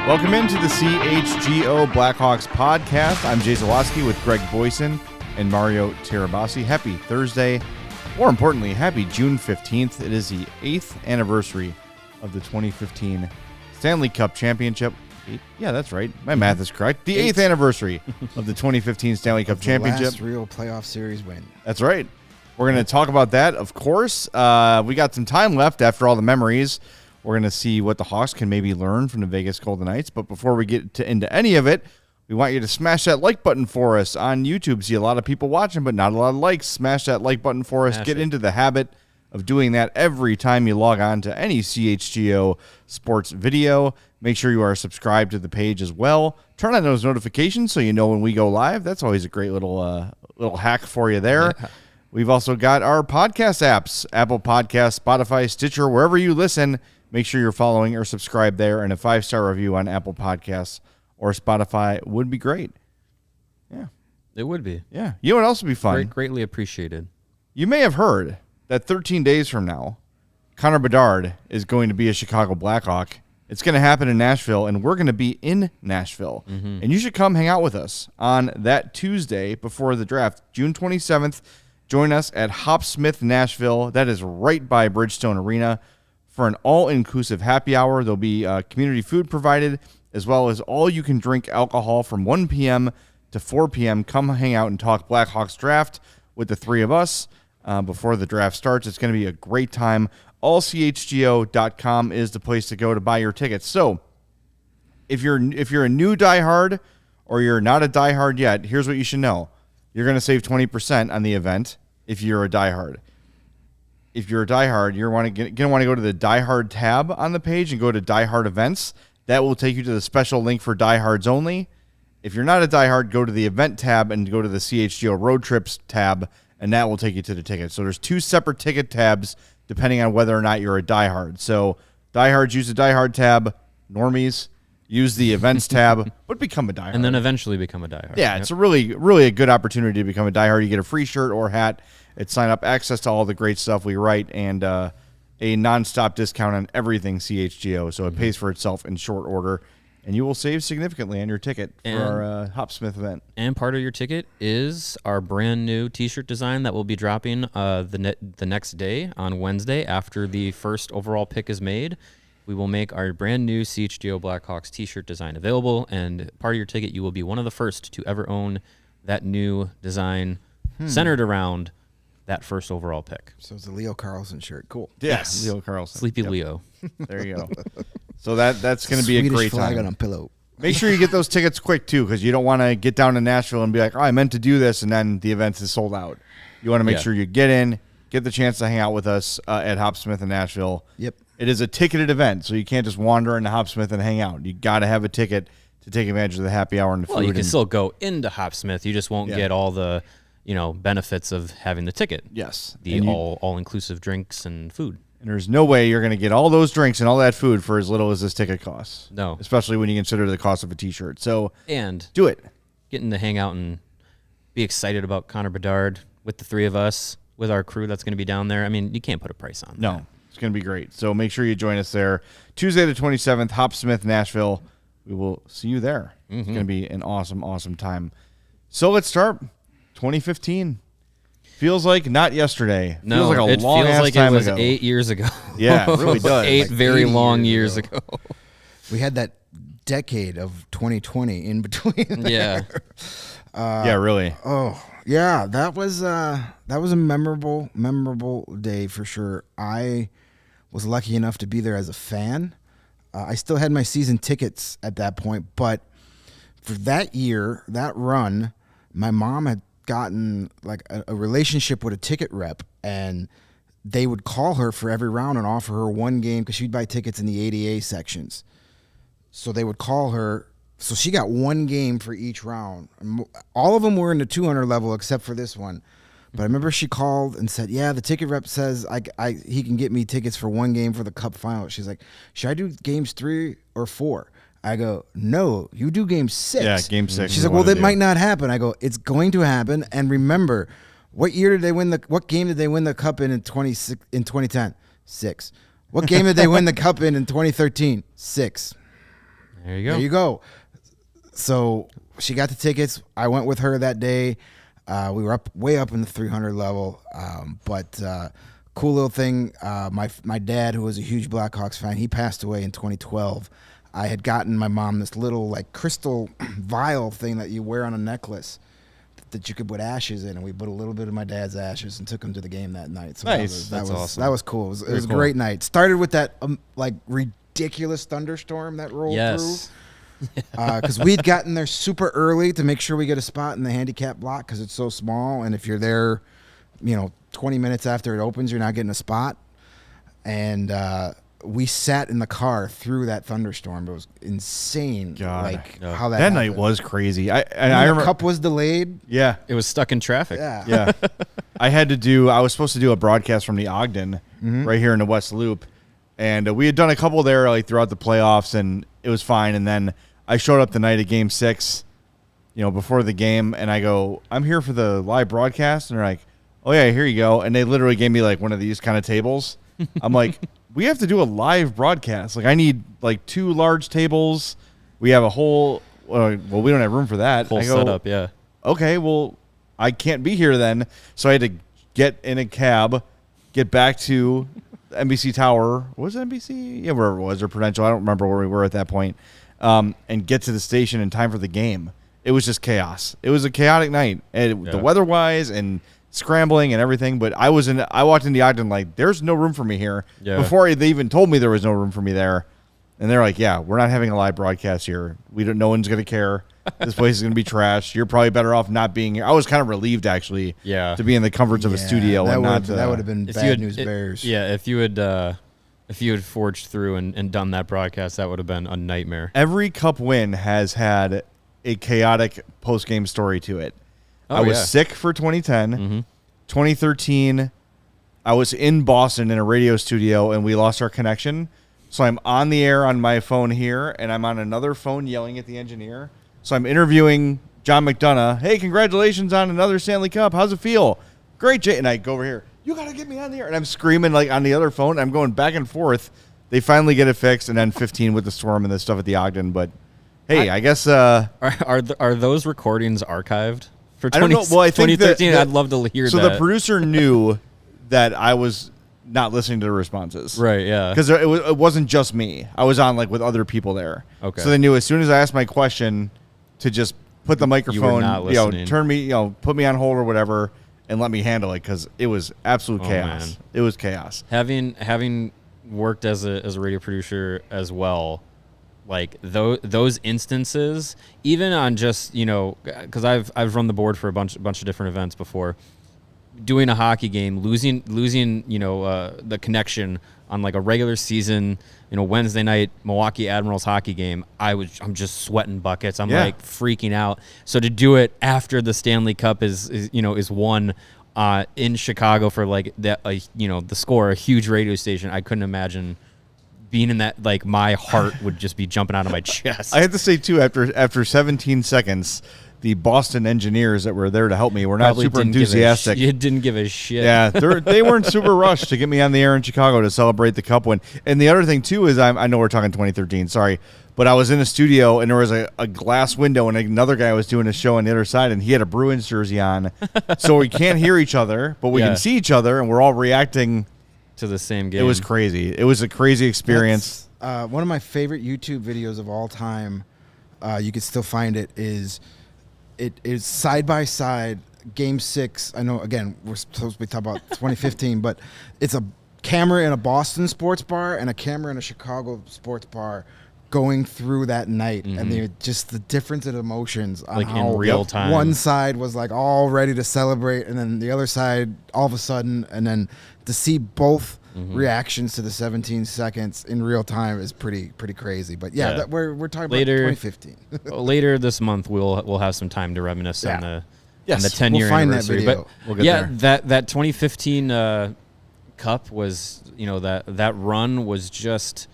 Welcome into the CHGO Blackhawks Podcast. I'm Jay Zawaski with Greg Boyson and Mario Terabasi. Happy Thursday. More importantly, happy June 15th. It is the 8th anniversary of the 2015 Stanley Cup Championship. Yeah, that's right. My math is correct. The 8th anniversary of the 2015 Stanley Cup Championship. Last real playoff series win. That's right. We're going to talk about that, of course. We got some time left after all the memories. We're going to see what the Hawks can maybe learn from the Vegas Golden Knights. But before we get into any of it, we want you to smash that like button for us on YouTube. See a lot of people watching, but not a lot of likes. Smash that like button for us. Get into the habit of doing that every time you log on to any CHGO sports video. Make sure you are subscribed to the page as well. Turn on those notifications so you know when we go live. That's always a great little hack for you there. Yeah. We've also got our podcast apps, Apple Podcasts, Spotify, Stitcher, wherever you listen. Make sure you're following or subscribe there, and a 5-star review on Apple Podcasts or Spotify would be great. Yeah. It would be. Yeah. You know what else would be fun? Greatly appreciated. You may have heard that 13 days from now, Connor Bedard is going to be a Chicago Blackhawk. It's going to happen in Nashville, and we're going to be in Nashville. Mm-hmm. And you should come hang out with us on that Tuesday before the draft, June 27th. Join us at Smith Nashville. That is right by Bridgestone Arena for an all-inclusive happy hour. There'll be community food provided, as well as all-you-can-drink alcohol from 1 p.m. to 4 p.m. Come hang out and talk Blackhawks draft with the three of us before the draft starts. It's going to be a great time. AllCHGO.com is the place to go to buy your tickets. So if you're a new diehard or you're not a diehard yet, here's what you should know. You're going to save 20% on the event if you're a diehard. If you're a diehard, you're going to want to go to the diehard tab on the page and go to diehard events. That will take you to the special link for diehards only. If you're not a diehard, go to the event tab and go to the CHGO road trips tab, and that will take you to the tickets. So there's two separate ticket tabs depending on whether or not you're a diehard. So diehards use the diehard tab, normies use the events tab, but become a diehard. And then eventually become a diehard. Yeah, It's a really a good opportunity to become a diehard. You get a free shirt or hat. It's sign up, access to all the great stuff we write, and a nonstop discount on everything CHGO. So it pays for itself in short order, and you will save significantly on your ticket for our HopSmith event. And part of your ticket is our brand new T-shirt design that will be dropping the next day on Wednesday after the first overall pick is made. We will make our brand new CHGO Blackhawks T-shirt design available, and part of your ticket, you will be one of the first to ever own that new design centered around that first overall pick. So it's a Leo Carlson shirt. Cool. Yes, Leo Carlson. Sleepy Leo. There you go. So that's going to be a great time. Flag on a pillow. Make sure you get those tickets quick, too, because you don't want to get down to Nashville and be like, oh, I meant to do this, and then the event is sold out. You want to make sure you get in, get the chance to hang out with us at HopSmith in Nashville. Yep. It is a ticketed event, so you can't just wander into HopSmith and hang out. You got to have a ticket to take advantage of the happy hour and the food. Well, you can still go into HopSmith. You just won't get all the benefits of having the ticket. Yes. The all-inclusive drinks and food. And there's no way you're going to get all those drinks and all that food for as little as this ticket costs. No. Especially when you consider the cost of a T-shirt. So do it. Getting to hang out and be excited about Connor Bedard with the three of us, with our crew that's going to be down there. I mean, you can't put a price on that. No. It's going to be great. So make sure you join us there. Tuesday the 27th, HopSmith Nashville. We will see you there. Mm-hmm. It's going to be an awesome, awesome time. So let's start. 2015. Feels like not yesterday. No, feels like it was 8 years ago. Yeah, it really does. Eight very long years ago. We had that decade of 2020 in between there. Yeah. Yeah, really. Oh, yeah, that was a memorable day for sure. I was lucky enough to be there as a fan. I still had my season tickets at that point, but for that year, that run, my mom had gotten like a relationship with a ticket rep, and they would call her for every round and offer her one game because she'd buy tickets in the ADA sections. So they would call her. So she got one game for each round. All of them were in the 200 level except for this one. But I remember she called and said, yeah, the ticket rep says he can get me tickets for one game for the Cup final. She's like, should I do games 3 or 4? I go, no, you do game 6. Yeah, game 6. She's like, well, that might not happen. I go, it's going to happen. And remember, what game did they win the Cup in 2010? 6. What game did they win the Cup in 2013? 6. There you go. There you go. So she got the tickets. I went with her that day. We were way up in the 300 level. But cool little thing. My dad, who was a huge Blackhawks fan, he passed away in 2012. I had gotten my mom this little like crystal vial thing that you wear on a necklace that you could put ashes in, and we put a little bit of my dad's ashes and took him to the game that night. So nice. That was awesome. That was cool. It was a cool. great night. Started with that like ridiculous thunderstorm that rolled Yes. through. Because we'd gotten there super early to make sure we get a spot in the handicap block because it's so small, and if you're there, 20 minutes after it opens, you're not getting a spot. And we sat in the car through that thunderstorm. It was insane. God. Like how That happened. night was crazy. I The remember. cup was delayed. Yeah. It was stuck in traffic. Yeah. I was supposed to do a broadcast from the Ogden right here in the West Loop. And we had done a couple there like throughout the playoffs, and it was fine. And then I showed up the night of Game 6, before the game, and I go, I'm here for the live broadcast. And they're like, oh, yeah, here you go. And they literally gave me like one of these kind of tables. I'm like, we have to do a live broadcast. Like, I need like 2 large tables. We have a whole, we don't have room for that. Full I go, setup, yeah. okay, well, I can't be here then. So I had to get in a cab, get back to NBC Tower. Was it NBC? Yeah, wherever it was, or Prudential. I don't remember where we were at that point. And get to the station in time for the game. It was just chaos. It was a chaotic night, and the weather-wise and scrambling and everything. But I walked in the Ogden like, there's no room for me here. Yeah. Before they even told me there was no room for me there. And they're like, yeah, we're not having a live broadcast here. No one's going to care. This place is going to be trash. You're probably better off not being here. I was kind of relieved, actually, to be in the comforts of a studio. That and would have been bad news bears. Yeah, if you had forged through and done that broadcast, that would have been a nightmare. Every Cup win has had a chaotic post-game story to it. I was sick for 2010. 2013, I was in Boston in a radio studio, and we lost our connection. So I'm on the air on my phone here, and I'm on another phone yelling at the engineer. So I'm interviewing John McDonough. Hey, congratulations on another Stanley Cup. How's it feel? Great, Jay. And I go over here. You got to get me on the air. And I'm screaming like on the other phone. I'm going back and forth. They finally get it fixed, and then 15 with the storm and the stuff at the Ogden. But, hey, I guess Are those recordings archived for I don't know. Well, I think 2013? that- I'd love to hear so that. the producer knew that I was not listening to the responses. Right, yeah. Because it wasn't just me. I was on like with other people there. Okay. So they knew as soon as I asked my question to just put the microphone, not listening. turn me, put me on hold or whatever, and let me handle it because it was absolute chaos. Man. It was chaos. Having worked as a radio producer as well, like those instances, even on just because I've run the board for a bunch of different events before. Doing a hockey game, losing the connection on like a regular season, Wednesday night Milwaukee Admirals hockey game, I'm just sweating buckets. I'm like freaking out. So to do it after the Stanley Cup is won in Chicago for like that, the Score, a huge radio station, I couldn't imagine being in that. Like my heart would just be jumping out of my chest. I have to say too, after 17 seconds. The Boston engineers that were there to help me were not super enthusiastic. You didn't give a shit. Yeah, they weren't super rushed to get me on the air in Chicago to celebrate the Cup win. And the other thing, too, is I know we're talking 2013, sorry, but I was in a studio, and there was a glass window, and another guy was doing a show on the other side, and he had a Bruins jersey on. So we can't hear each other, but we can see each other, and we're all reacting to the same game. It was crazy. It was a crazy experience. One of my favorite YouTube videos of all time, you can still find it, is... It is side by side, Game 6. I know, again, we're supposed to be talking about 2015, but it's a camera in a Boston sports bar and a camera in a Chicago sports bar going through that night. And just the difference in emotions on like how in real time. One side was like all ready to celebrate, and then the other side all of a sudden, and then to see both reactions to the 17 seconds in real time is pretty crazy. But we're talking later, about 2015. Later this month, we'll have some time to reminisce on the 10-year we'll find anniversary. that video. But we'll get there. that 2015 Cup was that run was just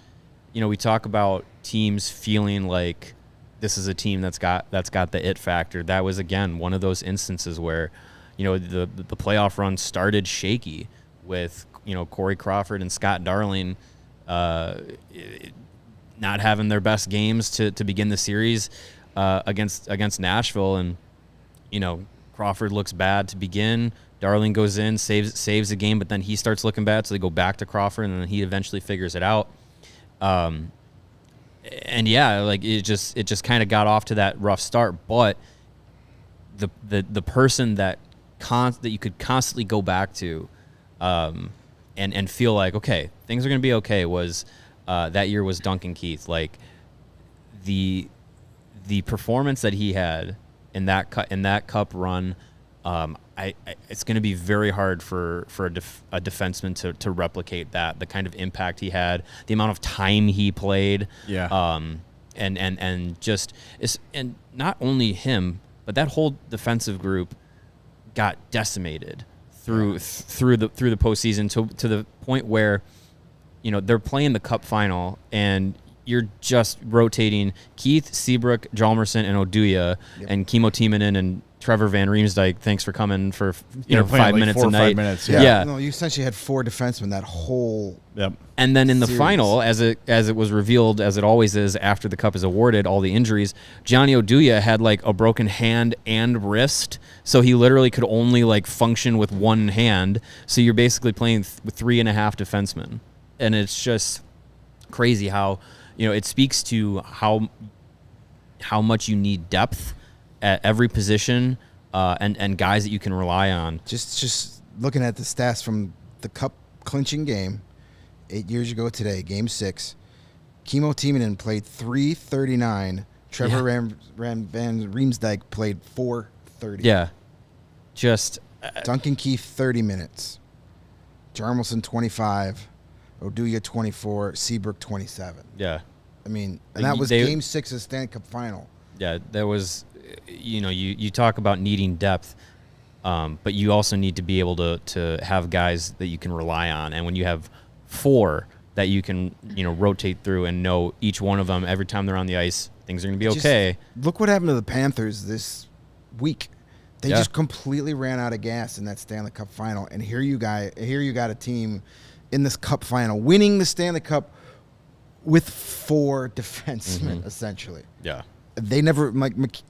we talk about teams feeling like this is a team that's got the it factor. That was again one of those instances where the playoff run started shaky with Corey Crawford and Scott Darling not having their best games to begin the series against Nashville, and Crawford looks bad to begin. Darling goes in, saves the game, but then he starts looking bad, so they go back to Crawford, and then he eventually figures it out. And yeah, like it just kind of got off to that rough start, but the person that you could constantly go back to, and feel like, okay, things are going to be okay, was that year was Duncan Keith. Like the performance that he had in that cup run, it's going to be very hard for a defenseman to replicate that. The kind of impact he had, the amount of time he played, and not only him, but that whole defensive group got decimated through the postseason to the point where they're playing the cup final and you're just rotating Keith, Seabrook, Hjalmarsson, and Oduya, and Kimmo Timonen and Trevor Van Riemsdyk. Thanks for coming for 5 minutes a night. 5 minutes. Yeah. No, you essentially had 4 defensemen that whole. Yep. And then in the series. final, as it was revealed, as it always is after the cup is awarded, all the injuries, Johnny Oduya had like a broken hand and wrist, so he literally could only like function with one hand. So you're basically playing with 3.5 defensemen, and it's just crazy how it speaks to how much you need depth at every position, and guys that you can rely on. Just looking at the stats from the cup clinching game 8 years ago today, Game 6, Kimmo Timonen played 3:39. Trevor Van Riemsdyk played 4:30. Yeah, just Duncan Keith 30 minutes. Hjalmarsson 25. Oduya 24. Seabrook 27. yeah. I mean, and that was Game 6 of the Stanley Cup final. Yeah, there was, you talk about needing depth, but you also need to be able to have guys that you can rely on. And when you have 4 that you can, rotate through and know each one of them, every time they're on the ice, things are going to be okay. Look what happened to the Panthers this week. They just completely ran out of gas in that Stanley Cup final. And here you got a team in this cup final winning the Stanley Cup with 4 defensemen, essentially. Yeah. They never,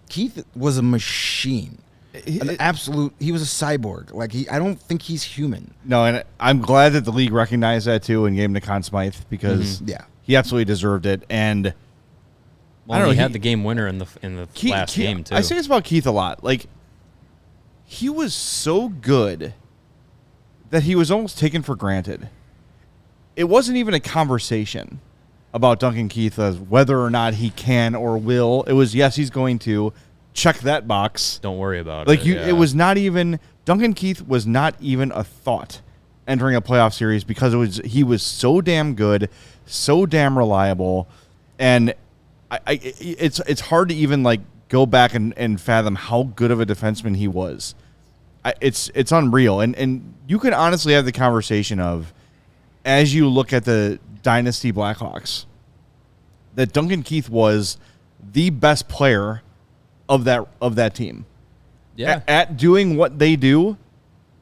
Keith was a machine. An absolute, he was a cyborg. I don't think he's human. No, and I'm glad that the league recognized that too and gave him to Con Smythe because he absolutely deserved it. And I don't know, he had the game winner in the last game too. I say this about Keith a lot. Like, he was so good that he was almost taken for granted. It wasn't even a conversation about Duncan Keith as whether or not he can or will. It was, yes, he's going to check that box. Don't worry about it. It was not even, Duncan Keith was not even a thought entering a playoff series because he was so damn good, so damn reliable, and it's hard to even go back and fathom how good of a defenseman he was. It's unreal, and you can honestly have the conversation of, as you look at the Dynasty Blackhawks, that Duncan Keith was the best player of that team. Yeah. At doing what they do,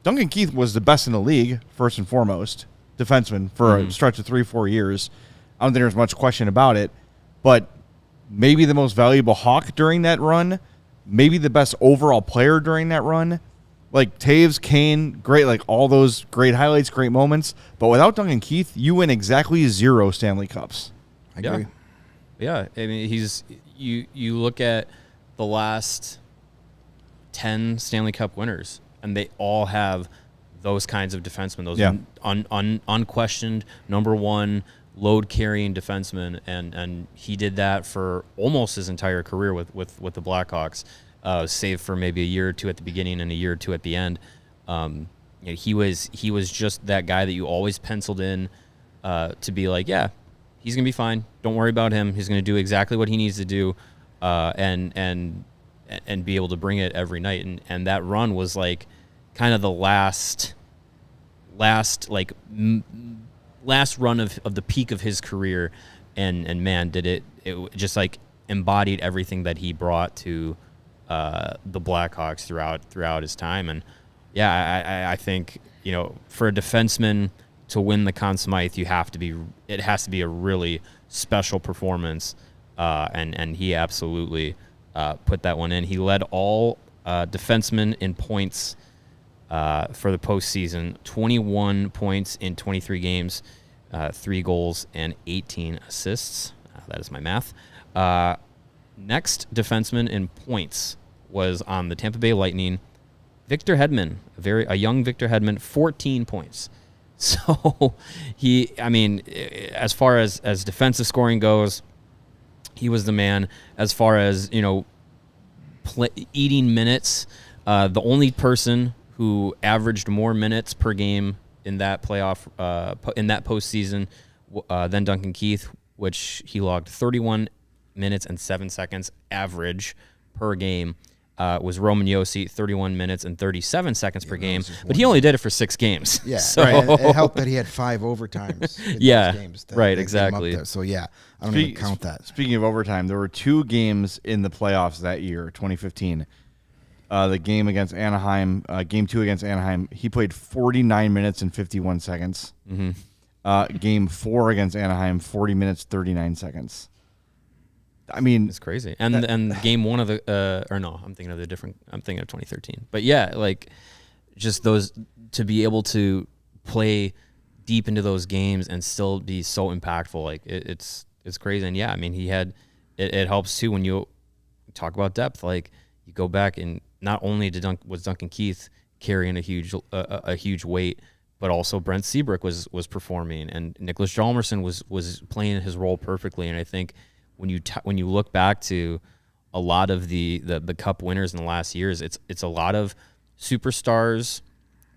Duncan Keith was the best in the league, first and foremost, defenseman for a stretch of 3-4 years. I don't think there's much question about it, but maybe the most valuable Hawk during that run, maybe the best overall player during that run. Taves, Kane, great, all those great highlights, great moments. But without Duncan Keith, you win exactly 0 Stanley Cups. I agree. Yeah, I mean, you look at the last 10 Stanley Cup winners, and they all have those kinds of defensemen, those unquestioned number 1 load-carrying defensemen, and he did that for almost his entire career with the Blackhawks. Save for maybe a year or two at the beginning and a year or two at the end. He was just that guy that you always penciled in to be like, yeah, he's gonna be fine. Don't worry about him. He's gonna do exactly what he needs to do, and be able to bring it every night. And that run was kind of the last run of the peak of his career, and man, did it just embodied everything that he brought to the Blackhawks throughout his time. And I think for a defenseman to win the Con Smythe, it has to be a really special performance, and he absolutely put that one in. He led all defensemen in points for the postseason, 21 points in 23 games, 3 goals, and 18 assists. That is my math. Next defenseman in points was on the Tampa Bay Lightning, Victor Hedman, a young Victor Hedman, 14 points. So as far as defensive scoring goes, he was the man. As far as, eating minutes, the only person who averaged more minutes per game in that in that postseason than Duncan Keith, which he logged 31 minutes and 7 seconds average per game, was Roman Josi, 31 minutes and 37 seconds per game, but he only did it for 6 games. Yeah, so, right. It helped that he had 5 overtimes. Yeah, those games right, exactly. So, I don't even count that. Speaking of overtime, there were 2 games in the playoffs that year, 2015. The game against Anaheim, Game 2 against Anaheim, he played 49 minutes and 51 seconds. Mm-hmm. Game 4 against Anaheim, 40 minutes, 39 seconds. I mean, it's crazy. And game 1 of the I'm thinking of 2013. But yeah, like just those, to be able to play deep into those games and still be so impactful, like it's crazy. And yeah, I mean, it helps too when you talk about depth. Like you go back and not only was Duncan Keith carrying a huge weight, but also Brent Seabrook was performing, and Nicholas Hjalmarsson was playing his role perfectly. And I think when you look back to a lot of the Cup winners in the last years, it's a lot of superstars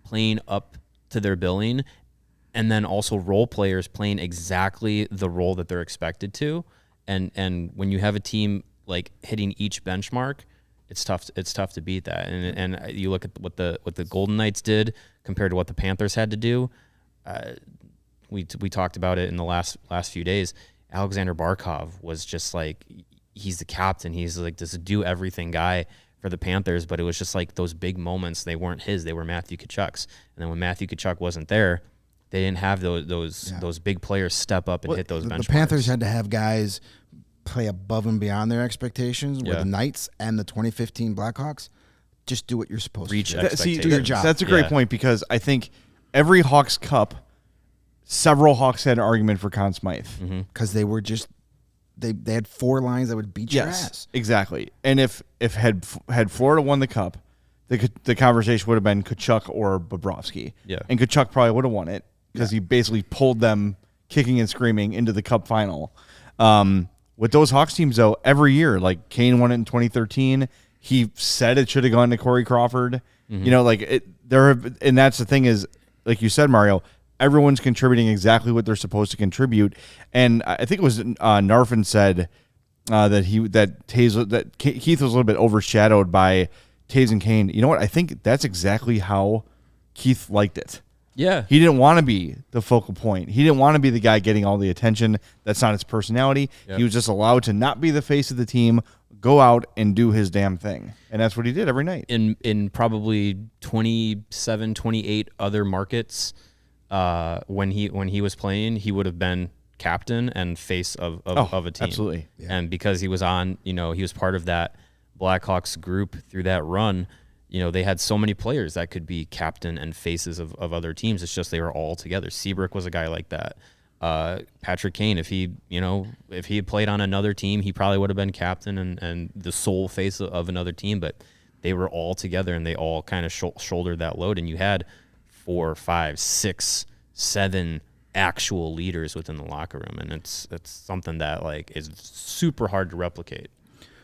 playing up to their billing, and then also role players playing exactly the role that they're expected to. And when you have a team like hitting each benchmark, it's tough to beat that. And you look at what the Golden Knights did compared to what the Panthers had to do. We talked about it in the last few days. Alexander Barkov was just like, he's the captain. He's like this do everything guy for the Panthers, but it was just like those big moments. They weren't his. They were Matthew Tkachuk's. And then when Matthew Tkachuk wasn't there, they didn't have those big players step up and hit those benchmarks. The Panthers had to have guys play above and beyond their expectations. Where the Knights and the 2015 Blackhawks just do what you're supposed to do. Do your job. That's a great point, because I think every Hawks Cup, several Hawks had an argument for Con Smythe. Because they were just they had 4 lines that would beat your ass. Exactly. And if had Florida won the Cup, the conversation would have been Tkachuk or Bobrovsky. Yeah. And Tkachuk probably would have won it because he basically pulled them kicking and screaming into the Cup final. With those Hawks teams, though, every year, like Kane won it in 2013. He said it should have gone to Corey Crawford. And that's the thing is, like you said, Mario, everyone's contributing exactly what they're supposed to contribute. And I think it was Narfin said that Keith was a little bit overshadowed by Taves and Kane. You know what? I think that's exactly how Keith liked it. Yeah. He didn't want to be the focal point. He didn't want to be the guy getting all the attention. That's not his personality. Yep. He was just allowed to not be the face of the team, go out and do his damn thing. And that's what he did every night. In probably 27, 28 other markets, when he was playing, he would have been captain and face of a team. Absolutely. Yeah. And because he was on, he was part of that Blackhawks group through that run. They had so many players that could be captain and faces of other teams. It's just they were all together. Seabrook was a guy like that. Patrick Kane, if he had played on another team, he probably would have been captain and the sole face of another team. But they were all together and they all kind of shouldered that load. And you had 4, 5, 6, 7 actual leaders within the locker room, and it's something that like is super hard to replicate.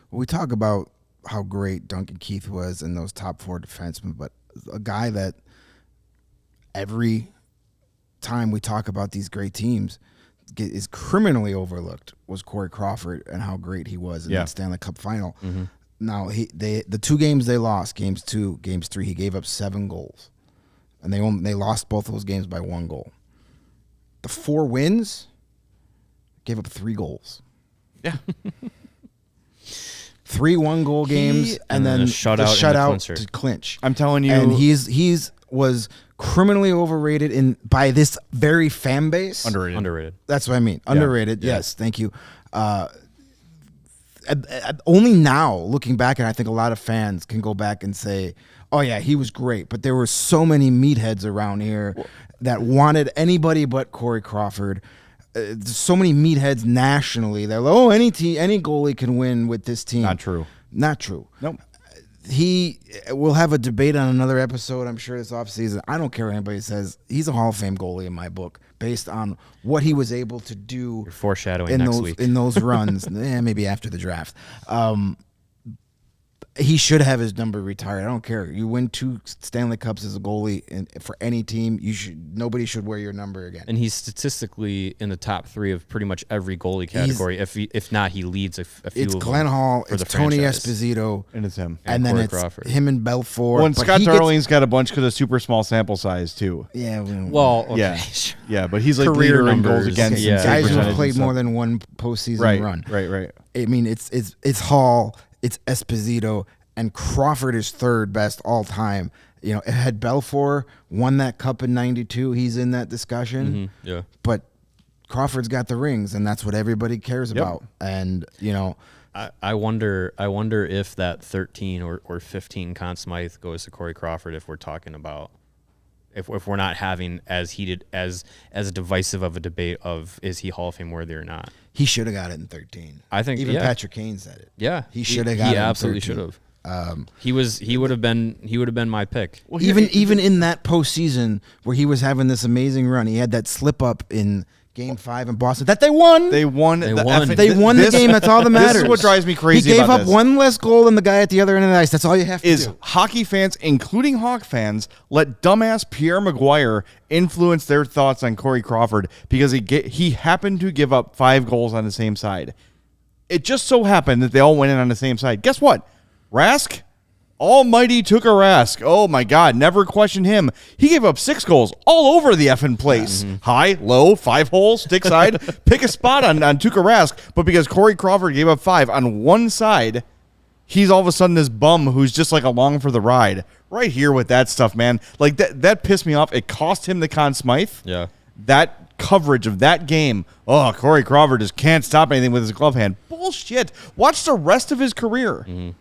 We talk about how great Duncan Keith was in those top 4 defensemen, but a guy that every time we talk about these great teams is criminally overlooked was Corey Crawford and how great he was in that Stanley Cup final. Mm-hmm. Now, the 2 games they lost, games 2, games 3, he gave up 7 goals, and they lost both of those games by 1 goal. The 4 wins, gave up 3 goals. Yeah. 3 1-goal games, and then a shutout to clinch. I'm telling you, and he's was criminally overrated by this very fan base. Underrated. That's what I mean. Underrated. Yeah. Yes, thank you. Only now, looking back, and I think a lot of fans can go back and say, oh, yeah, he was great. But there were so many meatheads around here that wanted anybody but Corey Crawford. So many meatheads nationally. They're like, oh, any goalie can win with this team. Not true. Not true. Nope. We'll have a debate on another episode, I'm sure, this offseason. I don't care what anybody says. He's a Hall of Fame goalie in my book based on what he was able to do. You're foreshadowing next week. In those runs. Maybe after the draft. He should have his number retired. I don't care. You win 2 Stanley Cups as a goalie for any team. Nobody should wear your number again. And he's statistically in the top 3 of pretty much every goalie category. If not, he leads a few. It's of Glenn them Hall. for It's the Tony franchise. Esposito. And it's him. And then Corey it's Crawford. him and Belfour. Well, and Scott Darling's got a bunch because of super small sample size, too. Yeah. Well, okay. Yeah. Yeah, but he's like Career leader in numbers. goals against. Yeah. and guys who save have played percentage more and than one postseason stuff. run. Right. I mean, it's Hall, it's Esposito, and Crawford is third best all time. You know, had Belfour won that cup in '92, he's in that discussion. Mm-hmm. Yeah. But Crawford's got the rings, and that's what everybody cares about. And I wonder if that 13 or 15 Con Smythe goes to Corey Crawford if we're talking about if we're not having as heated as divisive of a debate of is he Hall of Fame worthy or not. he should have got it in 13. I think even Patrick Kane said it. Yeah, he should have got it. He absolutely should have. He would have been my pick. Well, even in that postseason where he was having this amazing run, he had that slip up in Game 5 in Boston that they won. They won the game. That's all that matters. This is what drives me crazy. He gave about up this. one less goal than the guy at the other end of the ice. That's all you have to Is do. hockey fans, including Hawk fans, let dumbass Pierre Maguire influence their thoughts on Corey Crawford because he happened to give up 5 goals on the same side. It just so happened that they all went in on the same side. Guess what? Rask? Almighty took a Rask. Oh, my God. Never question him. He gave up 6 goals all over the effing place. Mm-hmm. High, low, 5 holes, stick side. Pick a spot on Tuukka Rask. But because Corey Crawford gave up 5 on one side, he's all of a sudden this bum who's just like along for the ride. Right here with that stuff, man. Like, that pissed me off. It cost him the Con Smythe. Yeah. That coverage of that game. Oh, Corey Crawford just can't stop anything with his glove hand. Bullshit. Watch the rest of his career. Mm-hmm.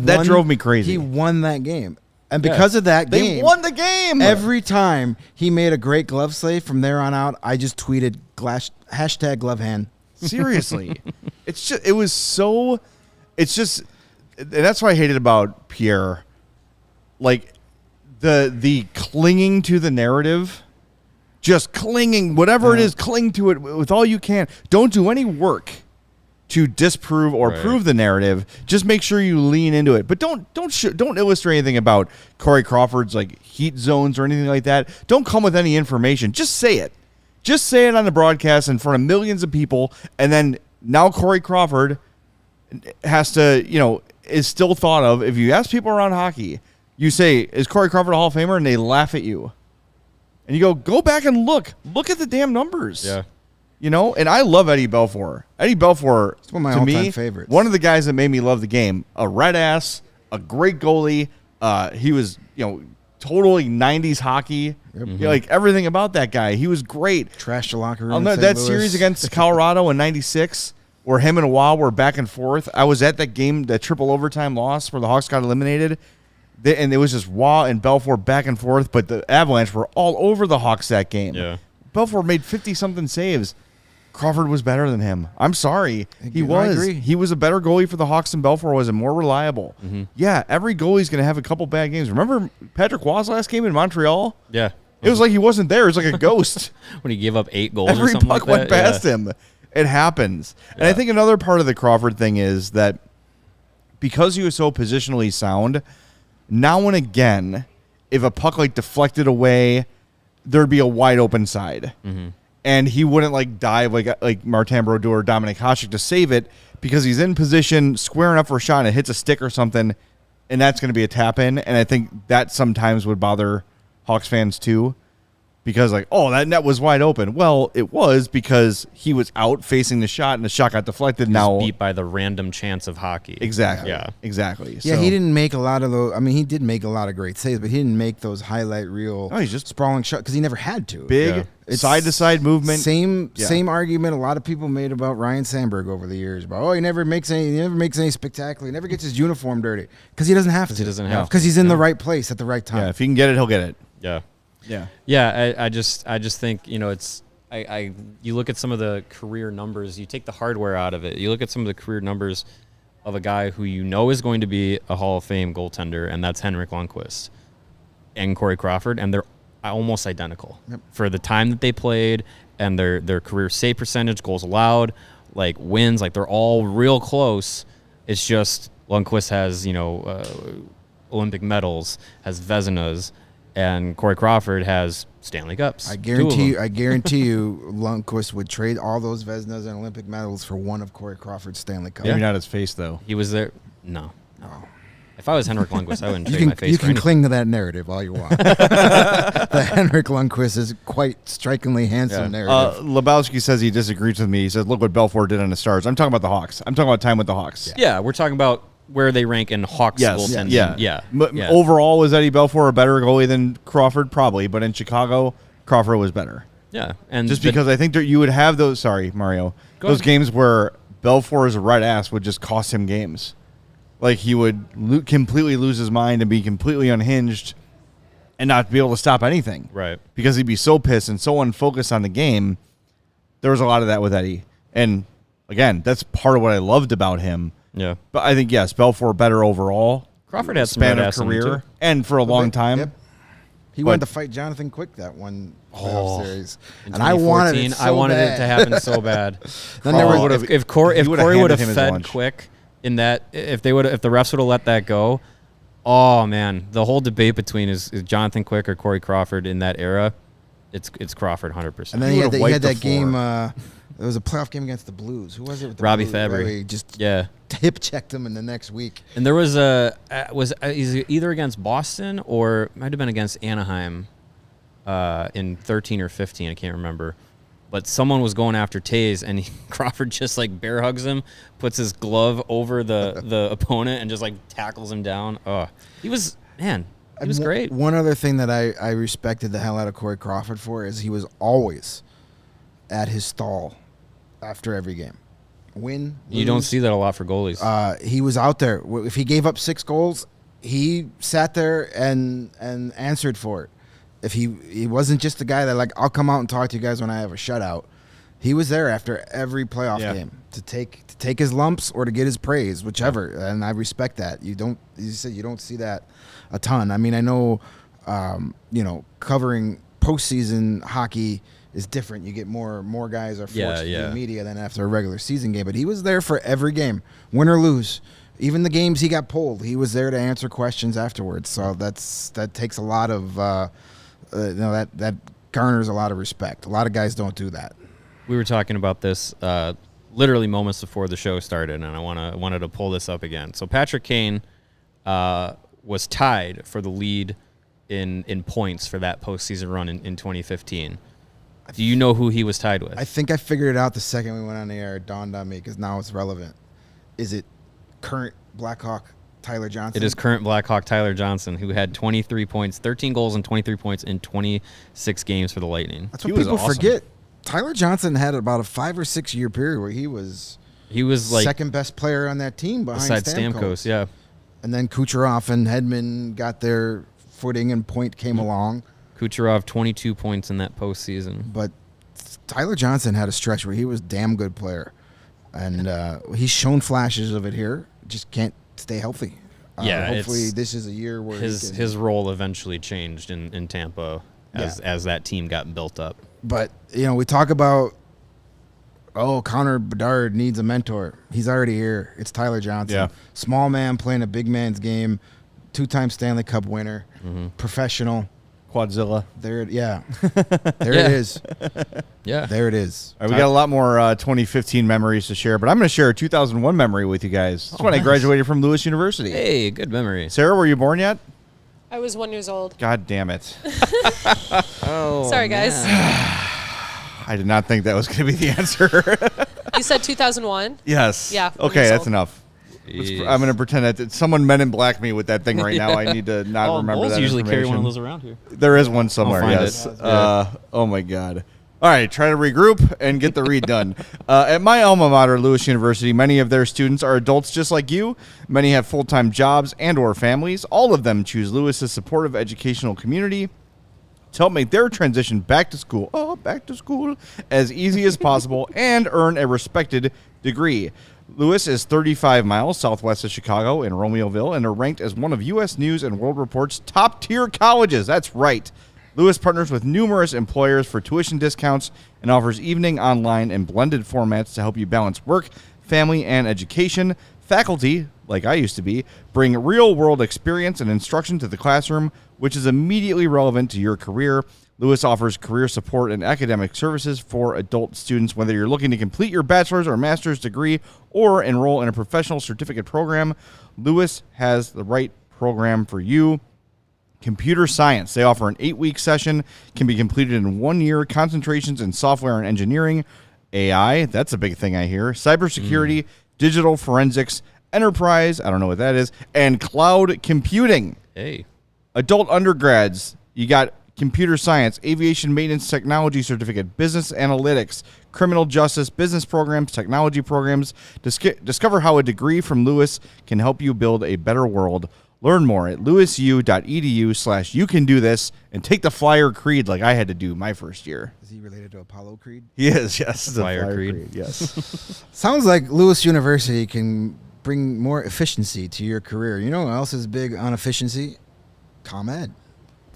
That drove me crazy. He won that game. And because of that game, they won the game. Every time he made a great glove save from there on out, I just tweeted hashtag glove hand. Seriously. And that's what I hated about Pierre. Like the clinging to the narrative, just clinging, whatever it is, cling to it with all you can. Don't do any work to disprove or prove the narrative. Just make sure you lean into it. But don't illustrate anything about Corey Crawford's like heat zones or anything like that. Don't come with any information. Just say it. Just say it on the broadcast in front of millions of people. And then now Corey Crawford has to, is still thought of. If you ask people around hockey, you say, is Corey Crawford a Hall of Famer? And they laugh at you. And you go back and look. Look at the damn numbers. Yeah. And I love Eddie Belfour. Eddie Belfour, it's one of my all-time favorites. One of the guys that made me love the game. A red ass, a great goalie. He was, totally 90s hockey. Like everything about that guy. He was great. Trashed the locker room. That series against Colorado in '96, where him and Waugh were back and forth. I was at that game, that triple overtime loss where the Hawks got eliminated. And it was just Waugh and Belfour back and forth, but the Avalanche were all over the Hawks that game. Yeah. Belfour made 50-something saves. Crawford was better than him. I'm sorry. He was. I agree. He was a better goalie for the Hawks than Belfour was and more reliable. Mm-hmm. Yeah, every goalie's going to have a couple bad games. Remember Patrick Waugh's last game in Montreal? Yeah. It was like he wasn't there. It was like a ghost. When he gave up 8 goals or Every something puck like went that. past him. It happens. And I think another part of the Crawford thing is that because he was so positionally sound, now and again, if a puck like deflected away, there'd be a wide open side. Mm-hmm. And he wouldn't like dive like Martin Brodeur or Dominic Hasek to save it because he's in position, squaring up for a shot, and it hits a stick or something, and that's going to be a tap in. And I think that sometimes would bother Hawks fans too. because like, oh, that net was wide open. Well, it was because he was out facing the shot and the shot got deflected. Now beat by the random chance of hockey. Exactly. Yeah. Exactly. Yeah, So- he didn't make a lot of those. I mean, he did make a lot of great saves, but he didn't make those highlight reel. Oh, he's just sprawling shot because he never had to. big side to side movement. Same argument a lot of people made about Ryan Sandberg over the years. About he never makes any spectacular. He never gets his uniform dirty because he doesn't have to. He doesn't have because to. he's in the right place at the right time. Yeah, if he can get it, he'll get it. Yeah. Yeah. Yeah, I just think, you know, it's you look at some of the career numbers, you take the hardware out of it. You look at some of the career numbers of a guy who you know is going to be a Hall of Fame goaltender, and that's Henrik Lundqvist and Corey Crawford, and they're almost identical for the time that they played and their career save percentage, goals allowed, like wins, like they're all real close. It's just Lundqvist has, you know, Olympic medals, has Vezinas, and Corey Crawford has Stanley Cups. I guarantee you, Lundqvist would trade all those Vezinas and Olympic medals for one of Corey Crawford's Stanley Cup. Maybe not his face though. He was there. No. If I was Henrik Lundqvist, I wouldn't trade my face You for can anything. cling to that narrative all you want. The Henrik Lundqvist is quite strikingly handsome narrative. Lebowski says he disagrees with me. He says, look what Belfour did on the Stars. I'm talking about the Hawks. I'm talking about time with the Hawks. Yeah, we're talking about where they rank in Hawks goaltending. Yeah. Overall, was Eddie Belfour a better goalie than Crawford? Probably. But in Chicago, Crawford was better. Yeah. And just because I think that you would have those, sorry, Mario, those games where Belfour's right ass would just cost him games. Like he would completely lose his mind and be completely unhinged and not be able to stop anything. Right. Because he'd be so pissed and so unfocused on the game. There was a lot of that with Eddie. And again, that's part of what I loved about him. Yeah. But I think, yes, Belfour better overall. Crawford had some span red of ass in him, career too. and for a long time. Yep. He wanted to fight Jonathan Quick that one playoff series, In and I wanted it 2014, so I wanted bad. it to happen so bad. Then there Crawford was, would've- if Corey he would've would have handed him his fed lunch. Quick in that, if the refs would have let that go, oh man, the whole debate between is Jonathan Quick or Corey Crawford in that era, it's Crawford 100%. and then He he had, would've he had wiped the that game. floor. There was a playoff game against the Blues. Who was it? With the Robbie Blues? Fabry. Where he just Yeah. hip checked him in the next week. And there was either against Boston or it might have been against Anaheim in 13 or 15. I can't remember. But someone was going after Taze, and Crawford just like bear hugs him, puts his glove over the opponent, and just like tackles him down. Oh, he was great. One other thing that I respected the hell out of Corey Crawford for is he was always at his stall after every game. Win, lose. You don't see that a lot for goalies. He was out there. If he gave up 6 goals, he sat there and answered for it. If he wasn't just the guy that like, I'll come out and talk to you guys when I have a shutout. He was there after every playoff game to take his lumps or to get his praise, whichever. And I respect that. You said you don't see that a ton. I mean, I know, covering postseason hockey is different. You get more guys are forced to do media than after a regular season game. But he was there for every game, win or lose. Even the games he got pulled, he was there to answer questions afterwards. So that takes a lot of that garners a lot of respect. A lot of guys don't do that. We were talking about this literally moments before the show started, and I wanted to pull this up again. So Patrick Kane was tied for the lead in points for that postseason run in 2015. Do you know who he was tied with? I think I figured it out the second we went on the air. It dawned on me because now it's relevant. Is it current Blackhawk Tyler Johnson? It is current Blackhawk Tyler Johnson, who had 23 points, 13 goals and 23 points in 26 games for the Lightning. That's what people forget. Tyler Johnson had about a 5 or 6 year period where he was like second best player on that team behind besides Stamkos. Yeah. And then Kucherov and Hedman got their footing and Point came along. Kucherov 22 points in that postseason. But Tyler Johnson had a stretch where he was a damn good player. And he's shown flashes of it here. Just can't stay healthy. Hopefully this is a year where his role eventually changed in Tampa as that team got built up. But, we talk about, Connor Bedard needs a mentor. He's already here. It's Tyler Johnson. Yeah. Small man playing a big man's game, 2-time Stanley Cup winner, professional. Quadzilla. There it is. Yeah. There it is. All right, we got a lot more 2015 memories to share, but I'm going to share a 2001 memory with you guys. That's when I graduated from Lewis University. Hey, good memory. Sarah, were you born yet? I was 1 year old. God damn it. Oh, Sorry, guys. I did not think that was going to be the answer. You said 2001? Yes. Yeah, 4 Okay, years that's old. enough. Jeez. I'm going to pretend that someone Men in Black me with that thing right now. I need to not Oh, remember Bulls that usually carry one of information. those around here. There is one somewhere, find yes. it. Yeah. Oh, my God. All right, try to regroup and get the read done. At my alma mater, Lewis University, many of their students are adults just like you. Many have full-time jobs and or families. All of them choose Lewis's supportive educational community to help make their transition back to school, as easy as possible and earn a respected degree. Lewis is 35 miles southwest of Chicago in Romeoville and are ranked as one of U.S. News and World Report's top-tier colleges. That's right. Lewis partners with numerous employers for tuition discounts and offers evening, online, and blended formats to help you balance work, family, and education. Faculty, like I used to be, bring real-world experience and instruction to the classroom, which is immediately relevant to your career. Lewis offers career support and academic services for adult students, whether you're looking to complete your bachelor's or master's degree or enroll in a professional certificate program. Lewis has the right program for you. Computer science. They offer an 8-week session, can be completed in 1 year, concentrations in software and engineering, AI, that's a big thing I hear, cybersecurity, digital forensics, enterprise, I don't know what that is, and cloud computing. Hey. Adult undergrads, you got computer science, aviation maintenance technology certificate, business analytics, criminal justice, business programs, technology programs. Discover how a degree from Lewis can help you build a better world. Learn more at lewisu.edu/you-can-do-this and take the Flyer Creed like I had to do my first year. Is he related to Apollo Creed? He is, yes. The Flyer Creed. Yes. Sounds like Lewis University can bring more efficiency to your career. You know what else is big on efficiency? ComEd.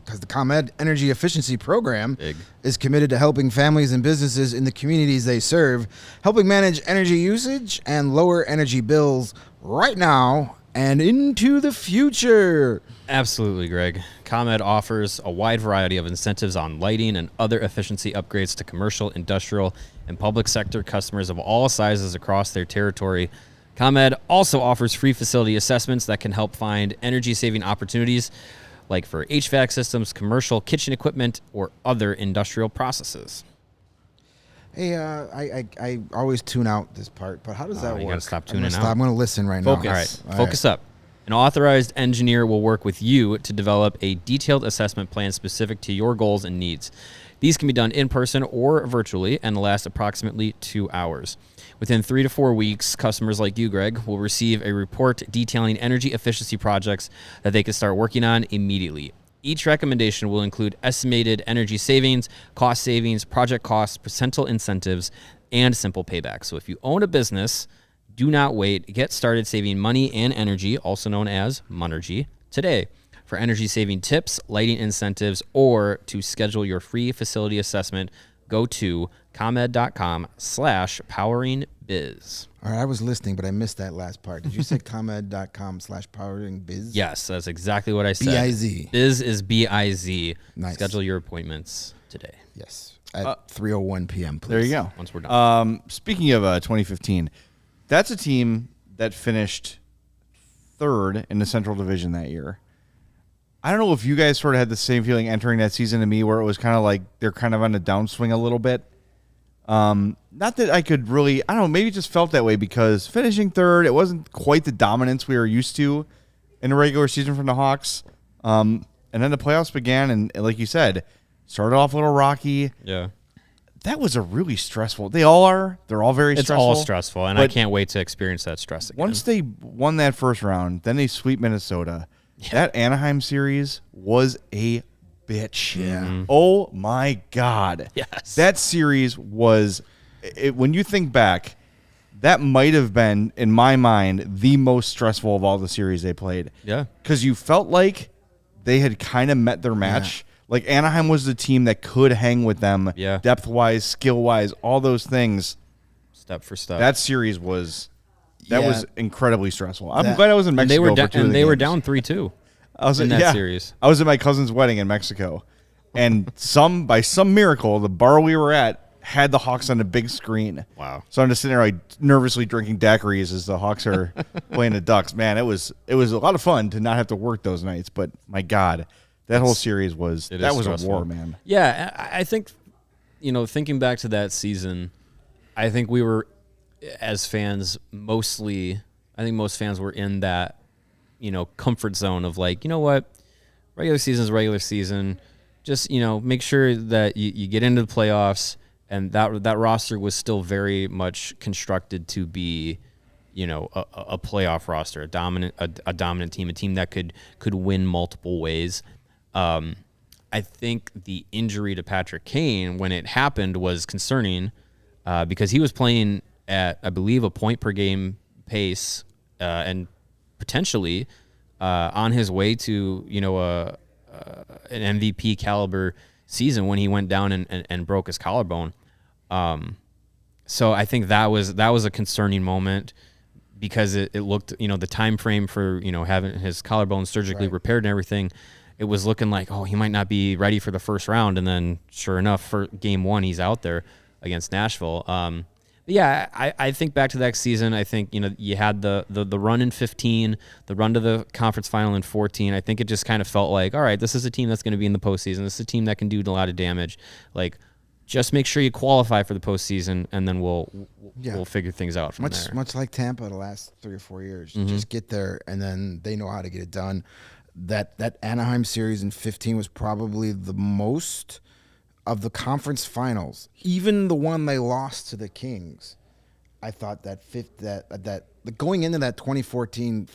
Because the ComEd Energy Efficiency Program is committed to helping families and businesses in the communities they serve, helping manage energy usage and lower energy bills right now and into the future. Absolutely, Greg. ComEd offers a wide variety of incentives on lighting and other efficiency upgrades to commercial, industrial, and public sector customers of all sizes across their territory. ComEd also offers free facility assessments that can help find energy-saving opportunities like for HVAC systems, commercial kitchen equipment, or other industrial processes. Hey, I always tune out this part, but how does that work? You gotta stop tuning out. I'm going to listen right Focus. now. All right, focus up. An authorized engineer will work with you to develop a detailed assessment plan specific to your goals and needs. These can be done in person or virtually and last approximately 2 hours. Within 3 to 4 weeks, customers like you, Greg, will receive a report detailing energy efficiency projects that they can start working on immediately. Each recommendation will include estimated energy savings, cost savings, project costs, percentile incentives, and simple payback. So if you own a business, do not wait. Get started saving money and energy, also known as Monergy, today. For energy saving tips, lighting incentives, or to schedule your free facility assessment, go to comed.com/poweringbiz. All right, I was listening, but I missed that last part. Did you say comed.com/poweringbiz? Yes, that's exactly what I said. B-I-Z. Biz is B-I-Z. Nice. Schedule your appointments today. Yes, at 3:01 p.m., please. There you go. Once we're done. Speaking of 2015, that's a team that finished third in the Central Division that year. I don't know if you guys sort of had the same feeling entering that season to me, where it was kind of like they're kind of on a downswing a little bit. Not that I could really, I don't know, maybe it just felt that way because finishing third, it wasn't quite the dominance we were used to in the regular season from the Hawks. And then the playoffs began, and like you said, started off a little rocky. Yeah. That was a really stressful. They all are. They're all very stressful. It's all stressful, and I but can't wait to experience that stress again. once they won that first round, then they sweep Minnesota. Yeah. That Anaheim series was a bitch. Yeah. Mm-hmm. Oh my God. Yes. That series was, when you think back, that might have been, in my mind, the most stressful of all the series they played. Yeah. Because you felt like they had kind of met their match. Yeah. Like Anaheim was the team that could hang with them, depth-wise, skill-wise, all those things. Step for step. That series was... That was incredibly stressful. I'm glad I was in Mexico. They were for two of the they were games. down 3-2 I was in that series. I was at my cousin's wedding in Mexico, and by some miracle, the bar we were at had the Hawks on the big screen. Wow! So I'm just sitting there like nervously drinking daiquiris as the Hawks are playing the Ducks. Man, it was a lot of fun to not have to work those nights. But my God, That whole series was It that is was stressful. a war, man. Yeah, I think, thinking back to that season, I think we were, as fans, I think most fans were in that, comfort zone of like, you know what, regular season is regular season. Just, make sure that you get into the playoffs, and that roster was still very much constructed to be, a playoff roster, a dominant team, a team that could win multiple ways. I think the injury to Patrick Kane when it happened was concerning because he was playing at, I believe, a point per game pace and potentially on his way to, an MVP caliber season when he went down and broke his collarbone. So I think that was a concerning moment because it looked, the time frame for, having his collarbone surgically repaired and everything, it was looking like, he might not be ready for the first round. And then sure enough, for game one, he's out there against Nashville. Yeah, I think back to that season. I think, you had the run in 15, the run to the conference final in 14. I think it just kind of felt like, all right, this is a team that's going to be in the postseason. This is a team that can do a lot of damage. Like, just make sure you qualify for the postseason, and then we'll figure things out from there. Much like Tampa the last 3 or 4 years. Just get there, and then they know how to get it done. That Anaheim series in 15 was probably the most of the conference finals, even the one they lost to the Kings. I thought that going into that 2014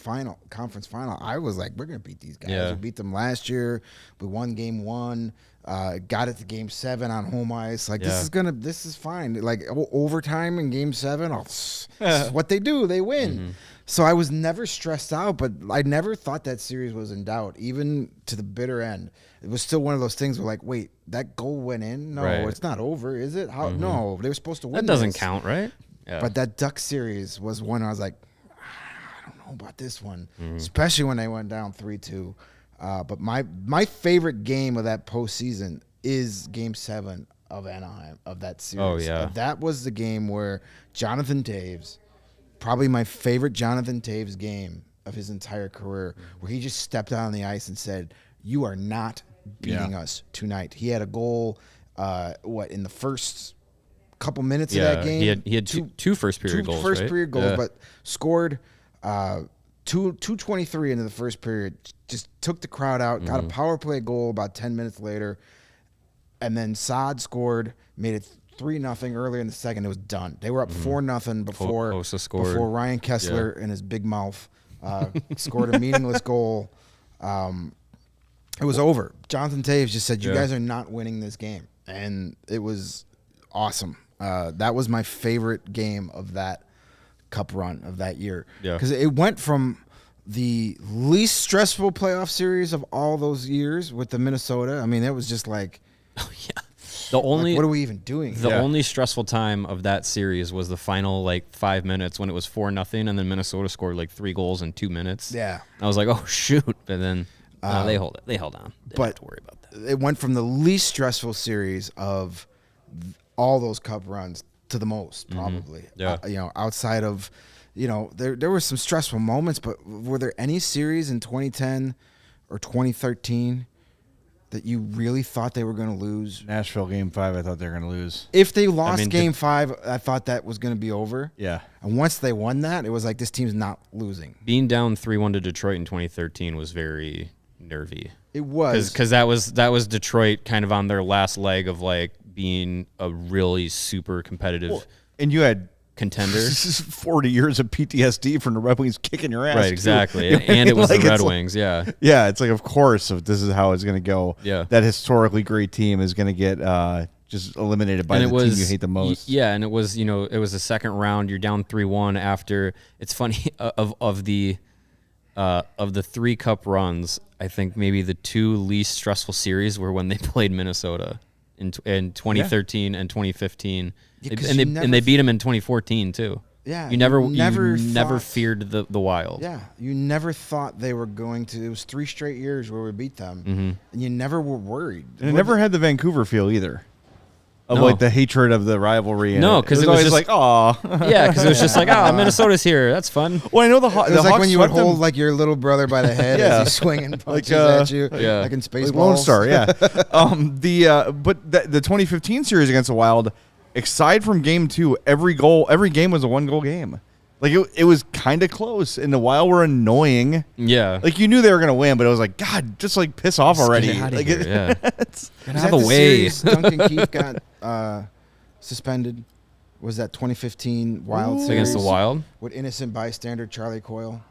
conference final, I was like, we're gonna beat these guys. Yeah. We beat them last year. We won game 1. Got it to game 7 on home ice. Like this is fine. Like overtime in game 7, this is what they do. They win. So I was never stressed out, but I never thought that series was in doubt, even to the bitter end. It was still one of those things where like, wait, that goal went in? No, it's not over, is it? How? No, they were supposed to win. That doesn't this. count, right? Yeah. But that Duck series was one I was like, I don't know about this one, especially when they went down 3-2. But my favorite game of that postseason is Game 7 of Anaheim, of that series. Oh, yeah. That was the game where Jonathan Toews, probably my favorite Jonathan Toews game of his entire career, where he just stepped out on the ice and said, you are not beating us tonight. He had a goal, in the first couple minutes of that game? He had two first period goals, first right? period goals, but scored 2:23 into the first period. Just took the crowd out, got a power play goal about 10 minutes later, and then Saad scored, made it 3-0 earlier in the second. It was done. They were up 4-0 before Ryan Kessler and his big mouth scored a meaningless goal. It was over. Jonathan Toews just said, you guys are not winning this game. And it was awesome. That was my favorite game of that cup run of that year. Yeah. Because it went from the least stressful playoff series of all those years with the Minnesota. I mean, it was just like, the only what are we even doing? The only stressful time of that series was the final 5 minutes when it was 4-0, and then Minnesota scored 3 goals in 2 minutes. Yeah. I was like, oh shoot! But then they held on. They didn't have to worry about that. It went from the least stressful series of all those cup runs to the most, probably. Yeah. Outside of, there were some stressful moments, but were there any series in 2010 or 2013 that you really thought they were going to lose? Nashville Game 5, I thought they were going to lose. If they lost Game 5, I thought that was going to be over. Yeah. And once they won that, it was like, this team's not losing. Being down 3-1 to Detroit in 2013 was very nervy. It was. Because that was Detroit kind of on their last leg of being a really super competitive and you had contender. 40 years of PTSD from the Red Wings kicking your ass. Right, exactly. And it was the Red Wings, yeah. Yeah, it's of course, if this is how it's going to go, that historically great team is going to get just eliminated by the team you hate the most. Yeah, and it was, it was the second round. You're down 3-1 after. It's funny, of the 3 cup runs, I think maybe the 2 least stressful series were when they played Minnesota in 2013 and 2015. And they beat them in 2014 too. Yeah, you never feared the Wild. Yeah, you never thought they were going to. It was 3 straight years where we beat them, and you never were worried. And it never had the Vancouver feel either. of No. like the hatred of the rivalry. No, and 'cause it it was always just- like, aw. Yeah, because it was just like, Minnesota's here. That's fun. Well, I know It was the like Hawks when you would swept them. hold like your little brother by the head Yeah. as he's swinging punches Like, at you, yeah. like in Like Spaceballs. Lone Star, yeah. But the 2015 series against the Wild, aside from game 2, every game was a 1-goal game. Like it was kind of close, and the Wild were annoying. Yeah. Like you knew they were gonna win, but it was like, God, just like piss off Just already. get outta Like, here, yeah. it's- Get Was out that of the way. series Duncan Keith got suspended? Was that 2015 Wild It's series against the Wild. with innocent bystander Charlie Coyle?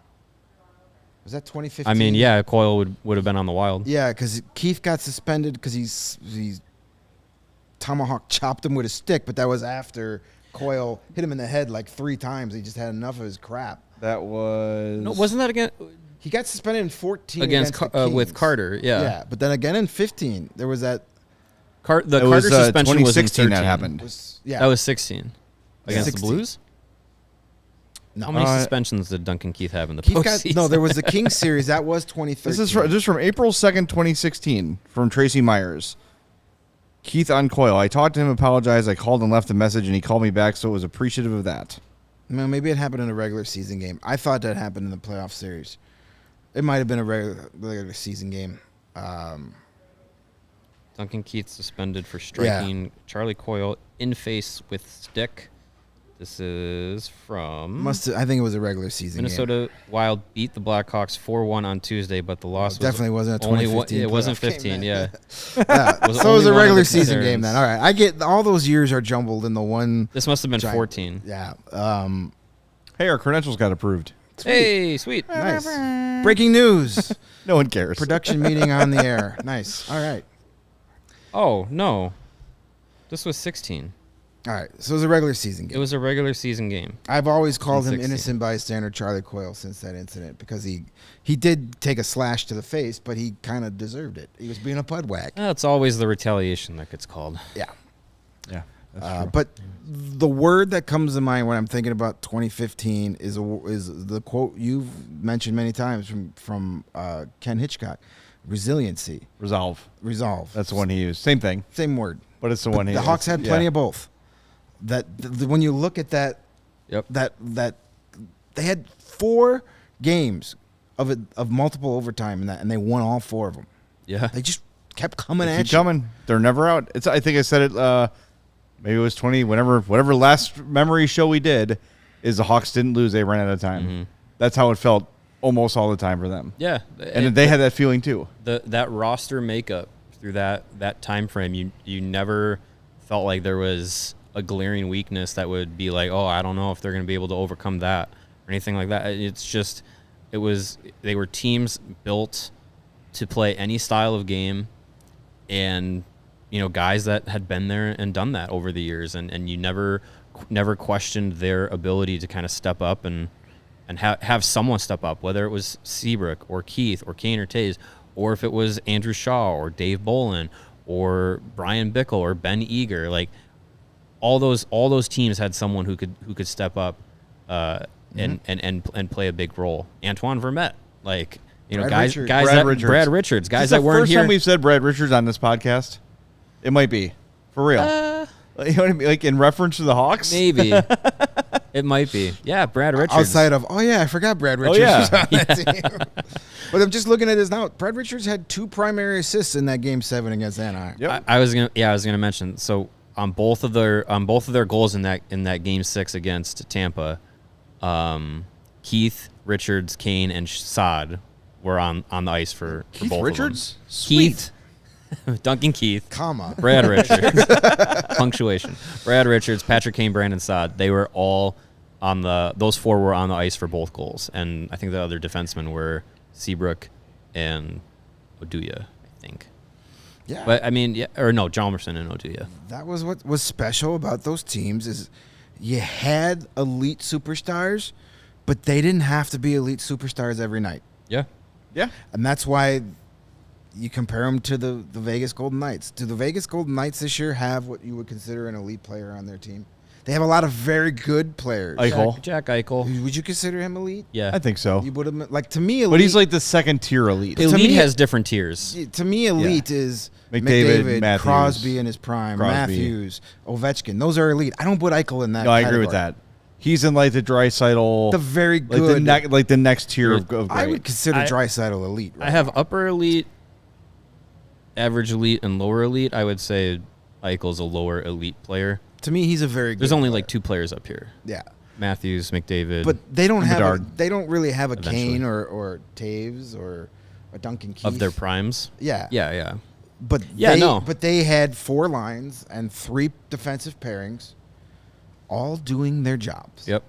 Was that 2015? I mean, yeah, Coyle would have been on the Wild. Yeah, because Keith got suspended because he's tomahawk chopped him with a stick, but that was after Coyle hit him in the head like 3 times. He just had enough of his crap. that was No, wasn't that again He got suspended in 14 against the with Kings. Carter? Yeah. Yeah, but then again in 15 there was that. The it Carter was suspension was in 2016 13. that happened. Yeah, That was 16 against 16. the Blues. no. How many suspensions did Duncan Keith have in the Keith got, postseason? no, there was the Kings series that was 2013. This is just from April 2nd, 2016, from Tracy Myers. Keith on Coyle. I talked to him, apologized. I called and left a message, and he called me back, so I was appreciative of that. Well, maybe it happened in a regular season game. I thought that happened in the playoff series. It might have been a regular season game. Duncan Keith suspended for striking Charlie Coyle in face with stick. This is from I think it was a regular season game. Minnesota Wild beat the Blackhawks 4-1 on Tuesday, but the loss was Definitely wasn't a only 2015 it wasn't playoff game, 15, man. yeah. Yeah, Was so it was only a one of regular the season concerns. game then. All right, I get all those years are jumbled in the one. This must have been giant- 14. Yeah. Hey, our credentials got approved. Hey, sweet. Nice. Breaking news. No one cares. Production meeting on the air. Nice. All right. Oh, no. This was 16. All right. So it was a regular season game. It was a regular season game. I've always called him 16. innocent bystander Charlie Coyle since that incident because he did take a slash to the face, but he kind of deserved it. He was being a pudwhack. It's always the retaliation that gets called. Yeah. Yeah, that's true. But the word that comes to mind when I'm thinking about 2015 is the quote you've mentioned many times from Ken Hitchcock: resiliency, Resolve. resolve. That's the one he used. Same thing, Same word. but it's the one he The used. Hawks had plenty of both. When you look at that, Yep. that they had 4 games of multiple overtime in that, and they won all 4 of them. Yeah. They just kept coming They at keep you. coming. They're never out. It's. I think I said it. Maybe it was 20. Whatever last memory show we did is the Hawks didn't lose. They ran out of time. Mm-hmm. That's how it felt almost all the time for them. Yeah. And they had that feeling too. That roster makeup through that time frame, you never felt like there was a glaring weakness that would be like, oh, I don't know if they're going to be able to overcome that or anything like that. It's just they were teams built to play any style of game, and guys that had been there and done that over the years, and you never questioned their ability to kind of step up and have someone step up, whether it was Seabrook or Keith or Kane or Taze, or if it was Andrew Shaw or Dave Bolin or Brian Bickle or Ben Eager. Like all those teams had someone who could step up and play a big role. Antoine Vermette, Brad Richards. Brad Richards. guys Is this that weren't the first here. time we've said Brad Richards on this podcast? It might be. For real. You know what I mean? Like in reference to the Hawks? Maybe it might be. Yeah, Brad Richards. Outside of, I forgot Brad Richards yeah. was on that team. But I'm just looking at this now. Brad Richards had 2 primary assists in that game 7 against Anaheim. Yep. I was gonna mention. So on both of their goals in that game 6 against Tampa, Keith, Richards, Kane, and Saad were on the ice for Keith both Richards? of them. Keith, Duncan Keith, Comma. Brad Richards, punctuation. Brad Richards, Patrick Kane, Brandon Saad. They were all those 4 were on the ice for both goals, and I think the other defensemen were Seabrook and Oduya, I think. Yeah. But I mean, Chalmerson and Oduya. That was what was special about those teams is you had elite superstars, but they didn't have to be elite superstars every night. Yeah. Yeah. And that's why you compare them to the Vegas Golden Knights. Do the Vegas Golden Knights this year have what you would consider an elite player on their team? They have a lot of very good players. Eichel. Jack Eichel. Would you consider him elite? Yeah. I think so. You would have like to me elite. But he's like the second tier elite. To Elite me- has different tiers. To me, elite is McDavid, Matthews. Crosby in his prime, Crosby. Matthews, Ovechkin. Those are elite. I don't put Eichel in that. No, I agree with category. that. He's in like the Draisaitl. The very like good. like the next tier of great. I would consider Draisaitl elite. Right I have now. upper elite, average elite, and lower elite. I would say Eichel's a lower elite player. To me, he's a very. There's good only player. like 2 players up here. Yeah. Matthews, McDavid. But they don't have. Bedard. They don't really have a Eventually. Kane or Taves or a Duncan Keith of their primes. Yeah. Yeah. But Yeah, they, no. But they had 4 lines and 3 defensive pairings, all doing their jobs. Yep.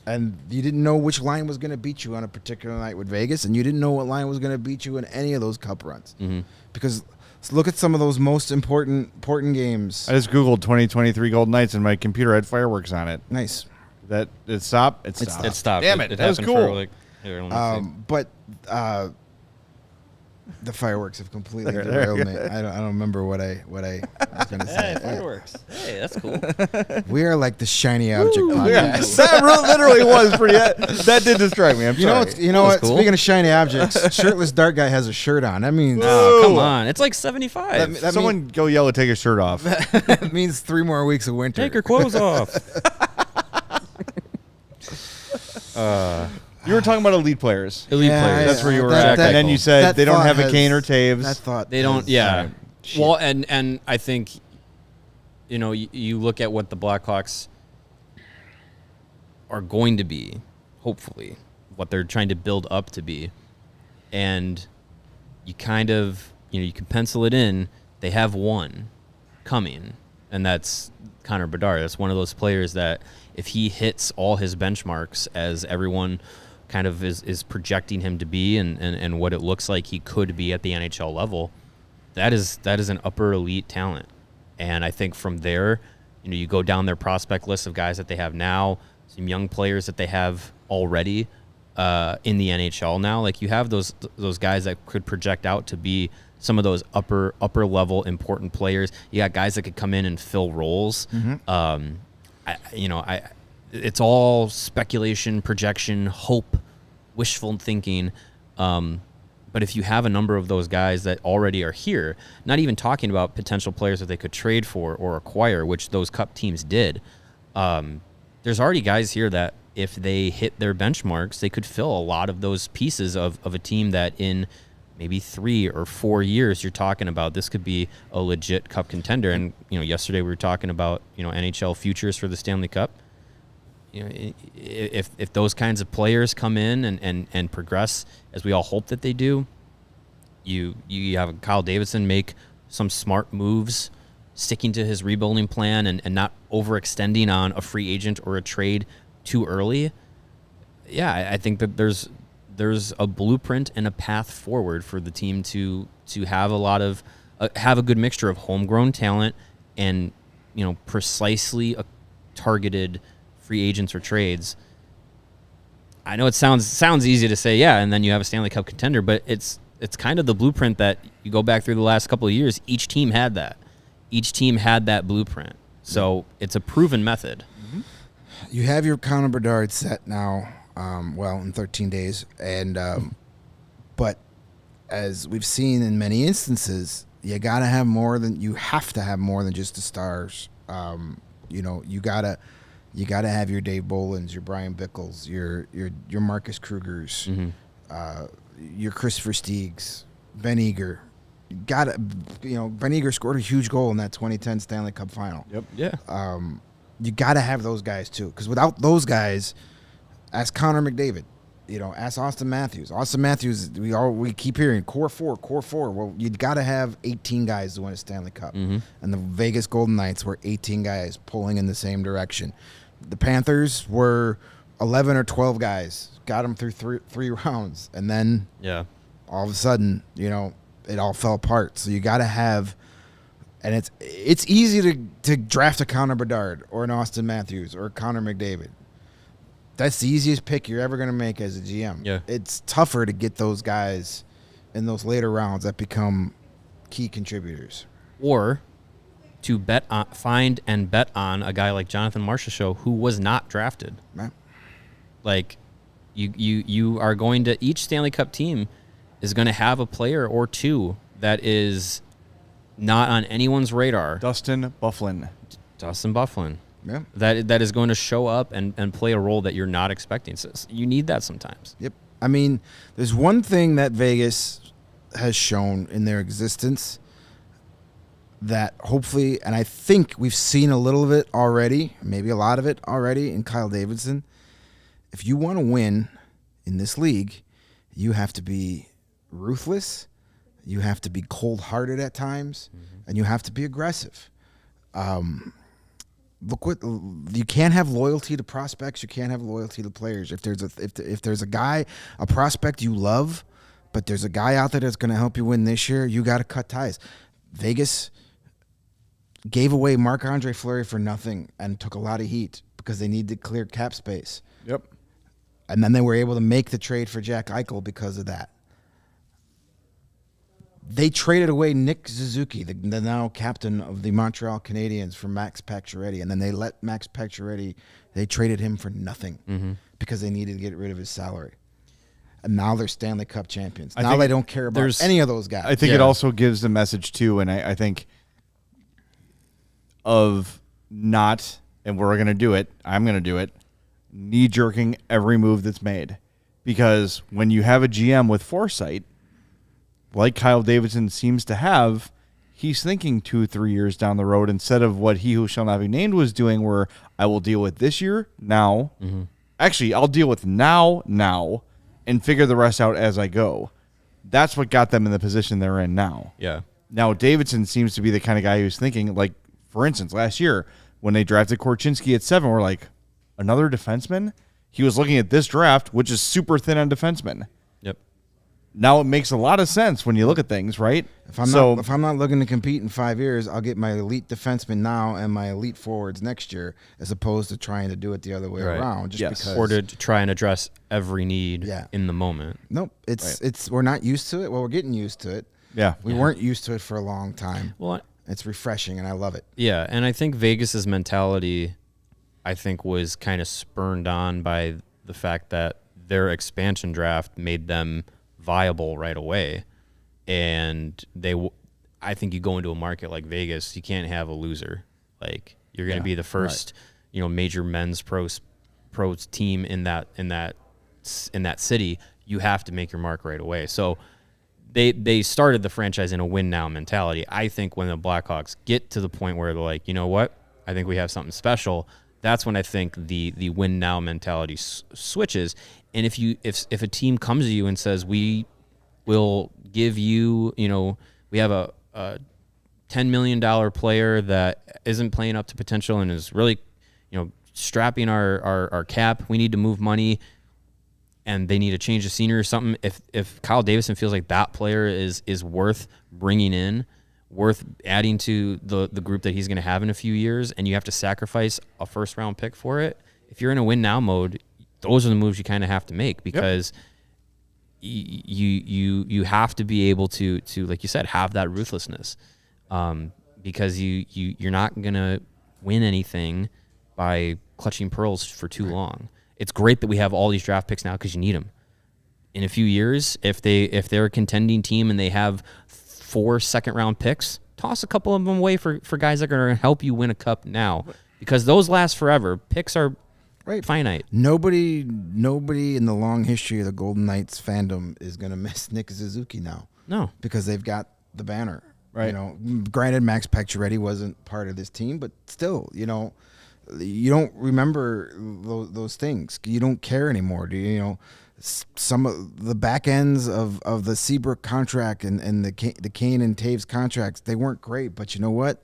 And you didn't know which line was going to beat you on a particular night with Vegas, and you didn't know what line was going to beat you in any of those cup runs. Mm-hmm. Because let's look at some of those most important games. I just googled 2023 Golden Knights and my computer had fireworks on it. Nice. That it stopped. It stopped. It stopped. Damn it! It that was happened cool. for like. Here, let me see. But the fireworks have completely derailed me. I don't remember what I was going to say. fireworks. Hey, that's cool. We are like the shiny object podcast. Yeah, that literally was pretty. That did distract me. I'm You know, sorry. you know That what? was cool. Speaking of shiny objects, shirtless dart guy has a shirt on. That means Oh, come on. It's like 75. That Someone go yell and take his shirt off. that means 3 more weeks of winter. Take your clothes off. You were talking about elite players. Elite players. That's where you were that- at. that- And then you said that they don't thought have a has- Kane or Taves. That thought They don't. has- Yeah. Shit. Well, and I think, you look at what the Blackhawks are going to be, hopefully, what they're trying to build up to be, and you kind of, you can pencil it in. They have one coming, and that's Connor Bedard. That's one of those players that if he hits all his benchmarks as everyone kind of is projecting him to be and what it looks like he could be at the NHL level, that is an upper elite talent. And I think from there, you go down their prospect list of guys that they have now, some young players that they have already in the NHL now. Like you have those guys that could project out to be some of those upper level important players. You got guys that could come in and fill roles. Mm-hmm. It's all speculation, projection, hope, wishful thinking. But if you have a number of those guys that already are here, not even talking about potential players that they could trade for or acquire, which those Cup teams did, there's already guys here that if they hit their benchmarks, they could fill a lot of those pieces of a team that in maybe 3 or 4 years you're talking about this could be a legit Cup contender. And yesterday we were talking about NHL futures for the Stanley Cup. If those kinds of players come in and progress as we all hope that they do, you have Kyle Davidson make some smart moves, sticking to his rebuilding plan and not overextending on a free agent or a trade too early. Yeah, I think that there's a blueprint and a path forward for the team to have have a good mixture of homegrown talent and precisely targeted free agents or trades. I know it sounds easy to say, yeah, and then you have a Stanley Cup contender, but it's kind of the blueprint that you go back through the last couple of years. Each team had that. Each team had that blueprint. So it's a proven method. You have your Connor Bedard set now, in 13 days. And but as we've seen in many instances, you have to have more than just the stars. You gotta have your Dave Bolins, your Brian Bickles, your Marcus Krugers, your Christopher Steegs, Ben Eager. Ben Eager scored a huge goal in that 2010 Stanley Cup final. Yep. Yeah. You got to have those guys too, because without those guys, ask Connor McDavid, ask Austin Matthews. Austin Matthews, we keep hearing core four. Well, you got to have 18 guys to win a Stanley Cup, and the Vegas Golden Knights were 18 guys pulling in the same direction. The Panthers were 11 or 12 guys, got them through three rounds, and then all of a sudden, it all fell apart. So you got to have. And it's easy to draft a Connor Bedard or an Austin Matthews or a Connor McDavid. That's the easiest pick you're ever going to make as a GM. Yeah. It's tougher to get those guys in those later rounds that become key contributors. Or to find and bet on a guy like Jonathan Marchessault, who was not drafted. Right. Like, you are going to, each Stanley Cup team is going to have a player or two that is not on anyone's radar. Dustin Byfuglien. Yeah. That is going to show up and play a role that you're not expecting. So you need that sometimes. Yep. I mean, there's one thing that Vegas has shown in their existence that hopefully, and I think we've seen a little of it already, maybe a lot of it already in Kyle Davidson. If you want to win in this league, you have to be ruthless, you have to be cold-hearted at times, and you have to be aggressive. Look what you can't have loyalty to prospects. You can't have loyalty to players. If there's a guy, a prospect you love, but there's a guy out there that's going to help you win this year, you got to cut ties. Vegas gave away Marc-Andre Fleury for nothing and took a lot of heat because they needed to clear cap space. Yep. And then they were able to make the trade for Jack Eichel because of that. They traded away Nick Suzuki, the now captain of the Montreal Canadiens, for Max Pacioretty, and then they let Max Pacioretty, they traded him for nothing because they needed to get rid of his salary. And now they're Stanley Cup champions. Now they don't care about any of those guys. I think it also gives the message, too, and I think of not, and we're going to do it, I'm going to do it, knee-jerking every move that's made. Because when you have a GM with foresight, like Kyle Davidson seems to have, he's thinking 2-3 years down the road instead of what he who shall not be named was doing, where I will deal with this year, now. Actually, I'll deal with now, and figure the rest out as I go. That's what got them in the position they're in now. Yeah. Now, Davidson seems to be the kind of guy who's thinking, like, for instance, last year when they drafted Korchinski at 7, we're like, another defenseman? He was looking at this draft, which is super thin on defensemen. Yep. Now it makes a lot of sense when you look at things, right? If I'm not looking to compete in 5 years, I'll get my elite defenseman now and my elite forwards next year, as opposed to trying to do it the other way around. Because, or to try and address every need in the moment. Nope. It's we're not used to it. Well, we're getting used to it. Yeah. We weren't used to it for a long time. Well, it's refreshing, and I love it. Yeah, and I think Vegas's mentality, I think, was kind of spurned on by the fact that their expansion draft made them viable right away. And I think you go into a market like Vegas, you can't have a loser. Like, you're going to be the first, major men's pro team in that city. You have to make your mark right away. So they started the franchise in a win now mentality. I think when the Blackhawks get to the point where they're like, you know what, I think we have something special, that's when I think the win now mentality switches. And if a team comes to you and says, we will give you, we have a $10 million player that isn't playing up to potential and is really, strapping our cap, we need to move money, and they need to change the scenery or something. If Kyle Davidson feels like that player is worth bringing in, worth adding to the group that he's going to have in a few years, and you have to sacrifice a first-round pick for it, if you're in a win-now mode, those are the moves you kind of have to make, because you have to be able to, like you said, have that ruthlessness, because you're not going to win anything by clutching pearls for too long. It's great that we have all these draft picks now because you need them. In a few years, if they're a contending team and they have 4 second-round picks, toss a couple of them away for guys that are going to help you win a cup now, because those last forever. Picks are finite. Nobody in the long history of the Golden Knights fandom is going to miss Nick Suzuki now. No, because they've got the banner. Right. Granted, Max Pacioretty wasn't part of this team, but still, you don't remember those things. You don't care anymore, do you? Some of the back ends of the Seabrook contract and the Kane and Taves contracts, they weren't great, but you know what?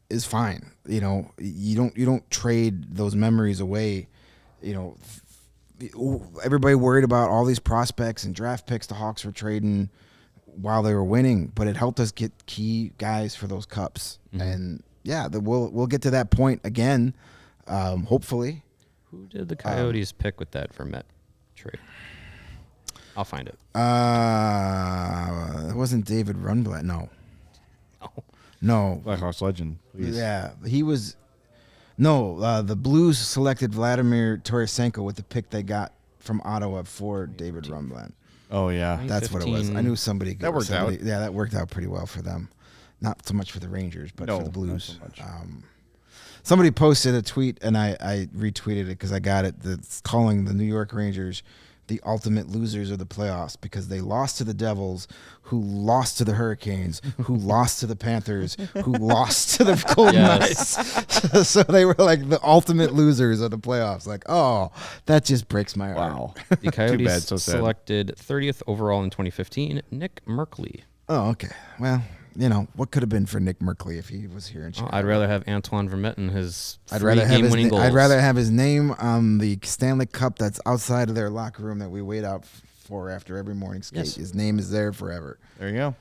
Is fine. You don't trade those memories away. Everybody worried about all these prospects and draft picks the Hawks were trading while they were winning, but it helped us get key guys for those cups. And we'll get to that point again, hopefully. Who did the Coyotes pick with that for Met trade? I'll find it. It wasn't David Rundblad. No. No. Blackhawks legend, please. Yeah, he was. No, the Blues selected Vladimir Tarasenko with the pick they got from Ottawa for David Rumblin. Oh, yeah. That's what it was. I knew somebody. That worked out. Yeah, that worked out pretty well for them. Not so much for the Rangers, but for the Blues. Not so much. Somebody posted a tweet, and I retweeted it because I got it. That's calling the New York Rangers the ultimate losers of the playoffs because they lost to the Devils, who lost to the Hurricanes, who lost to the Panthers, who lost to the Golden Knights. So they were like the ultimate losers of the playoffs. Like, oh, that just breaks my heart. Wow. The Coyotes bad, so sad. selected 30th overall in 2015, Nick Merkley. Oh, okay. Well, you know, what could have been for Nick Merkley if he was here in Chicago? I'd rather have Antoine Vermette and his I'd rather have his name on the Stanley Cup that's outside of their locker room that we wait out for after every morning skate. Yes. His name is there forever. There you go.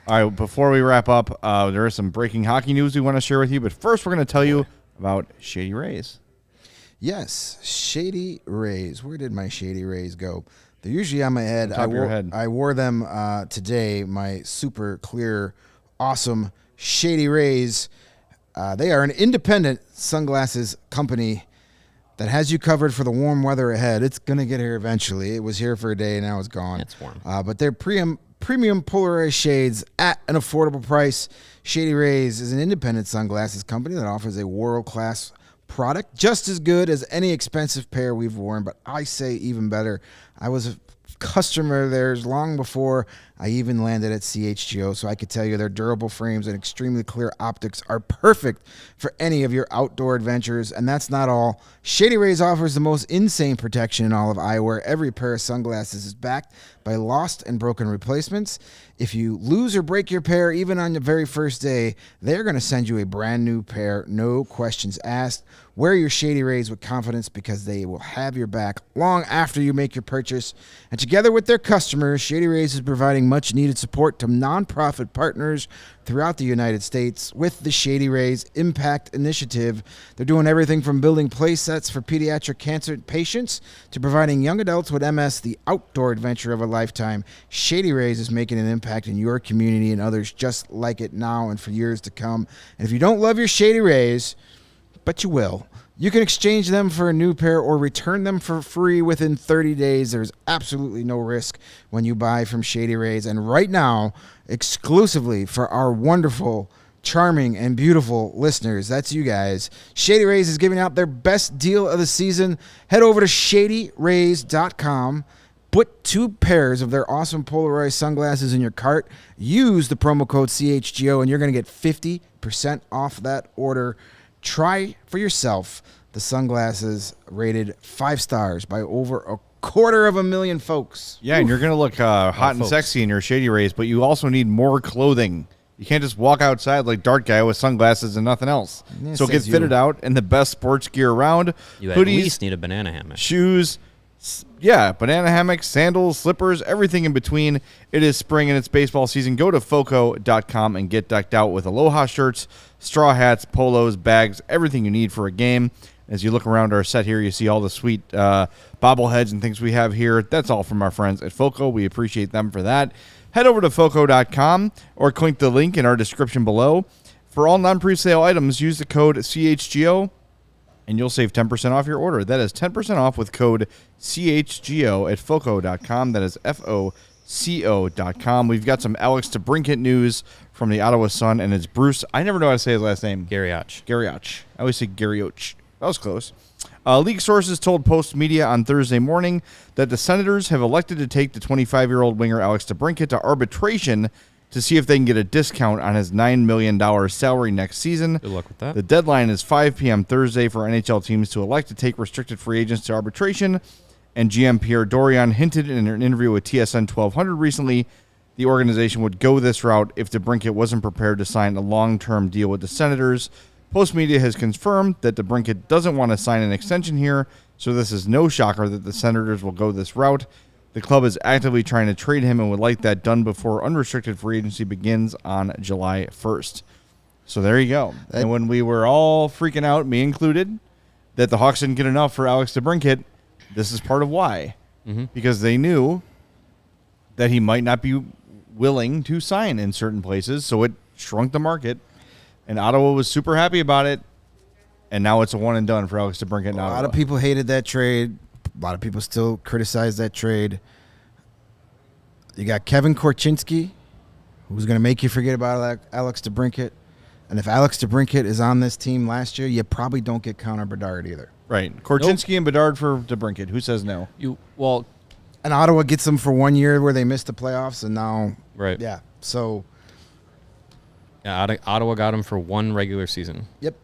All right, before we wrap up, there is some breaking hockey news we want to share with you. But first, we're going to tell you about Shady Rays. Yes, Shady Rays. Where did my Shady Rays go? They're usually on my head. On top of your head. I wore them today, my super clear, awesome Shady Rays. They are an independent sunglasses company that has you covered for the warm weather ahead. It's going to get here eventually. It was here for a day, and now it's gone. It's warm. But they're premium polarized shades at an affordable price. Shady Rays is an independent sunglasses company that offers a world-class product, just as good as any expensive pair we've worn, but I say even better. I was a customer of theirs long before I even landed at CHGO, so I could tell you their durable frames and extremely clear optics are perfect for any of your outdoor adventures. And that's not all. Shady Rays offers the most insane protection in all of eyewear. Every pair of sunglasses is backed by lost and broken replacements. If you lose or break your pair, even on the very first day, they're going to send you a brand new pair, no questions asked. Wear your Shady Rays with confidence because they will have your back long after you make your purchase. And together with their customers, Shady Rays is providing much needed support to nonprofit partners throughout the United States with the Shady Rays Impact Initiative. They're doing everything from building play sets for pediatric cancer patients to providing young adults with MS the outdoor adventure of a lifetime. Shady Rays is making an impact in your community and others just like it now and for years to come. And if you don't love your Shady Rays, but you will, you can exchange them for a new pair or return them for free within 30 days. There's absolutely no risk when you buy from Shady Rays. And right now, exclusively for our wonderful, charming, and beautiful listeners, that's you guys, Shady Rays is giving out their best deal of the season. Head over to shadyrays.com. Put 2 pairs of their awesome polarized sunglasses in your cart. Use the promo code CHGO, and you're going to get 50% off that order. Try for yourself the sunglasses rated 5 stars by over 250,000 folks. Yeah, and you're going to look hot and folks. sexy in your Shady Rays, but you also need more clothing. You can't just walk outside like Dart Guy with sunglasses and nothing else. Yeah, So get says fitted you. out in the best sports gear around. You at least need a banana hammock. Shoes, banana hammocks, sandals, slippers, everything in between. It is spring and it's baseball season. Go to foco.com and get decked out with Aloha shirts, straw hats, polos, bags, everything you need for a game. As you look around our set here, you see all the sweet bobbleheads and things we have here. That's all from our friends at Foco. We appreciate them for that. Head over to foco.com or click the link in our description below. For all non-presale items, use the code CHGO and you'll save 10% off your order. That is 10% off with code CHGO at foco.com. That is FOCO.com. We've got some Alex DeBrincat news from the Ottawa Sun, and it's Bruce. I never know how to say his last name. Garrioch. I always say Garrioch. That was close. League sources told Post Media on Thursday morning that the Senators have elected to take the 25-year-old winger Alex DeBrincat to arbitration to see if they can get a discount on his $9 million salary next season. Good luck with that. The deadline is 5 p.m. Thursday for NHL teams to elect to take restricted free agents to arbitration, and GM Pierre Dorion hinted in an interview with TSN 1200 recently the organization would go this route if DeBrincat wasn't prepared to sign a long-term deal with the Senators. Post Media has confirmed that DeBrincat doesn't want to sign an extension here, so this is no shocker that the Senators will go this route. The club is actively trying to trade him and would like that done before unrestricted free agency begins on July 1st. So there you go. And when we were all freaking out, me included, that the Hawks didn't get enough for Alex DeBrincat, this is part of why. Because they knew that he might not be willing to sign in certain places, so it shrunk the market. and Ottawa was super happy about it. And now it's a one and done for Alex DeBrincat. A lot of people hated that trade. A lot of people still criticize that trade. You got Kevin Korchinski, who's going to make you forget about Alex DeBrincat. And if Alex DeBrincat is on this team last year, you probably don't get Connor Bedard either. Right. Korchinski and Bedard for DeBrincat. Who says no? And Ottawa gets them for 1 year where they missed the playoffs, and now, Right. yeah. So, Yeah, Ottawa got him for one regular season. yep,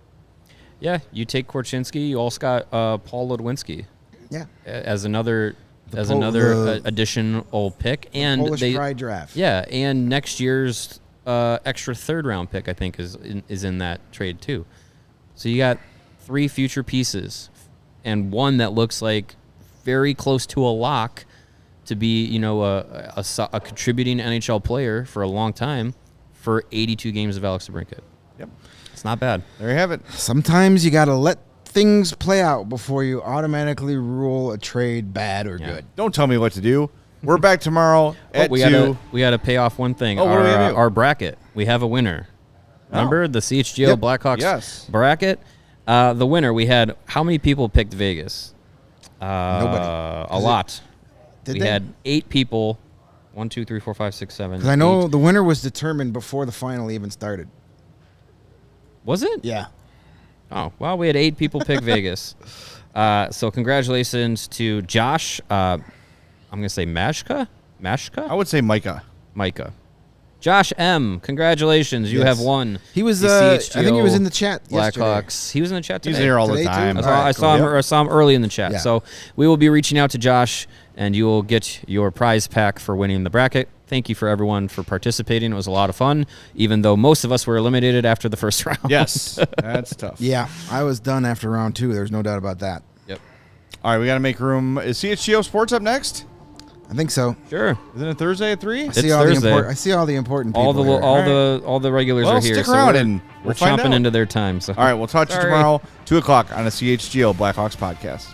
Yeah, you take Korchinski. You also got Paul Ludwinski yeah. as another the additional pick, and Polish Pride draft. Yeah, and next year's extra third round pick I think is in that trade too. So you got 3 future pieces, and one that looks like very close to a lock to be a contributing NHL player for a long time for 82 games of Alex DeBrincat. Yep. It's not bad. There you have it. Sometimes you got to let things play out before you automatically rule a trade bad or good. Don't tell me what to do. We're back tomorrow at 2. We gotta pay off one thing. Oh, what do we gotta do? Our bracket. We have a winner. Remember the CHGO Blackhawks bracket? The winner. We had how many people picked Vegas? Nobody. A lot. Did we they? had 8 people. 1, 2, 3, 4, 5, 6, 7. Because I know 8. the winner was determined before the final even started. Was it? Yeah. Oh, well, we had 8 people pick Vegas. So congratulations to Josh. I'm going to say Mashka? I would say Micah. Josh M., congratulations. You Yes. have won. He was, the I CHGO think he was in the chat yesterday. Blackhawks. He was in the chat today. He's here all the Today, too? time. Alright, I saw him early in the chat. Yeah. So we will be reaching out to Josh, and you will get your prize pack for winning the bracket. Thank you for everyone for participating. It was a lot of fun, even though most of us were eliminated after the first round. Yes. That's tough. Yeah, I was done after round 2. There's no doubt about that. Yep. All right, we got to make room. Is CHGO Sports up next? I think so. Sure. Isn't it Thursday at 3? I It's see all Thursday. I see all the important people. All here. the regulars Well, are here. stick so around we're, and we're we'll find chomping out. into their time. So. All right, we'll talk to you Sorry. tomorrow, 2 o'clock on the CHGO Blackhawks podcast.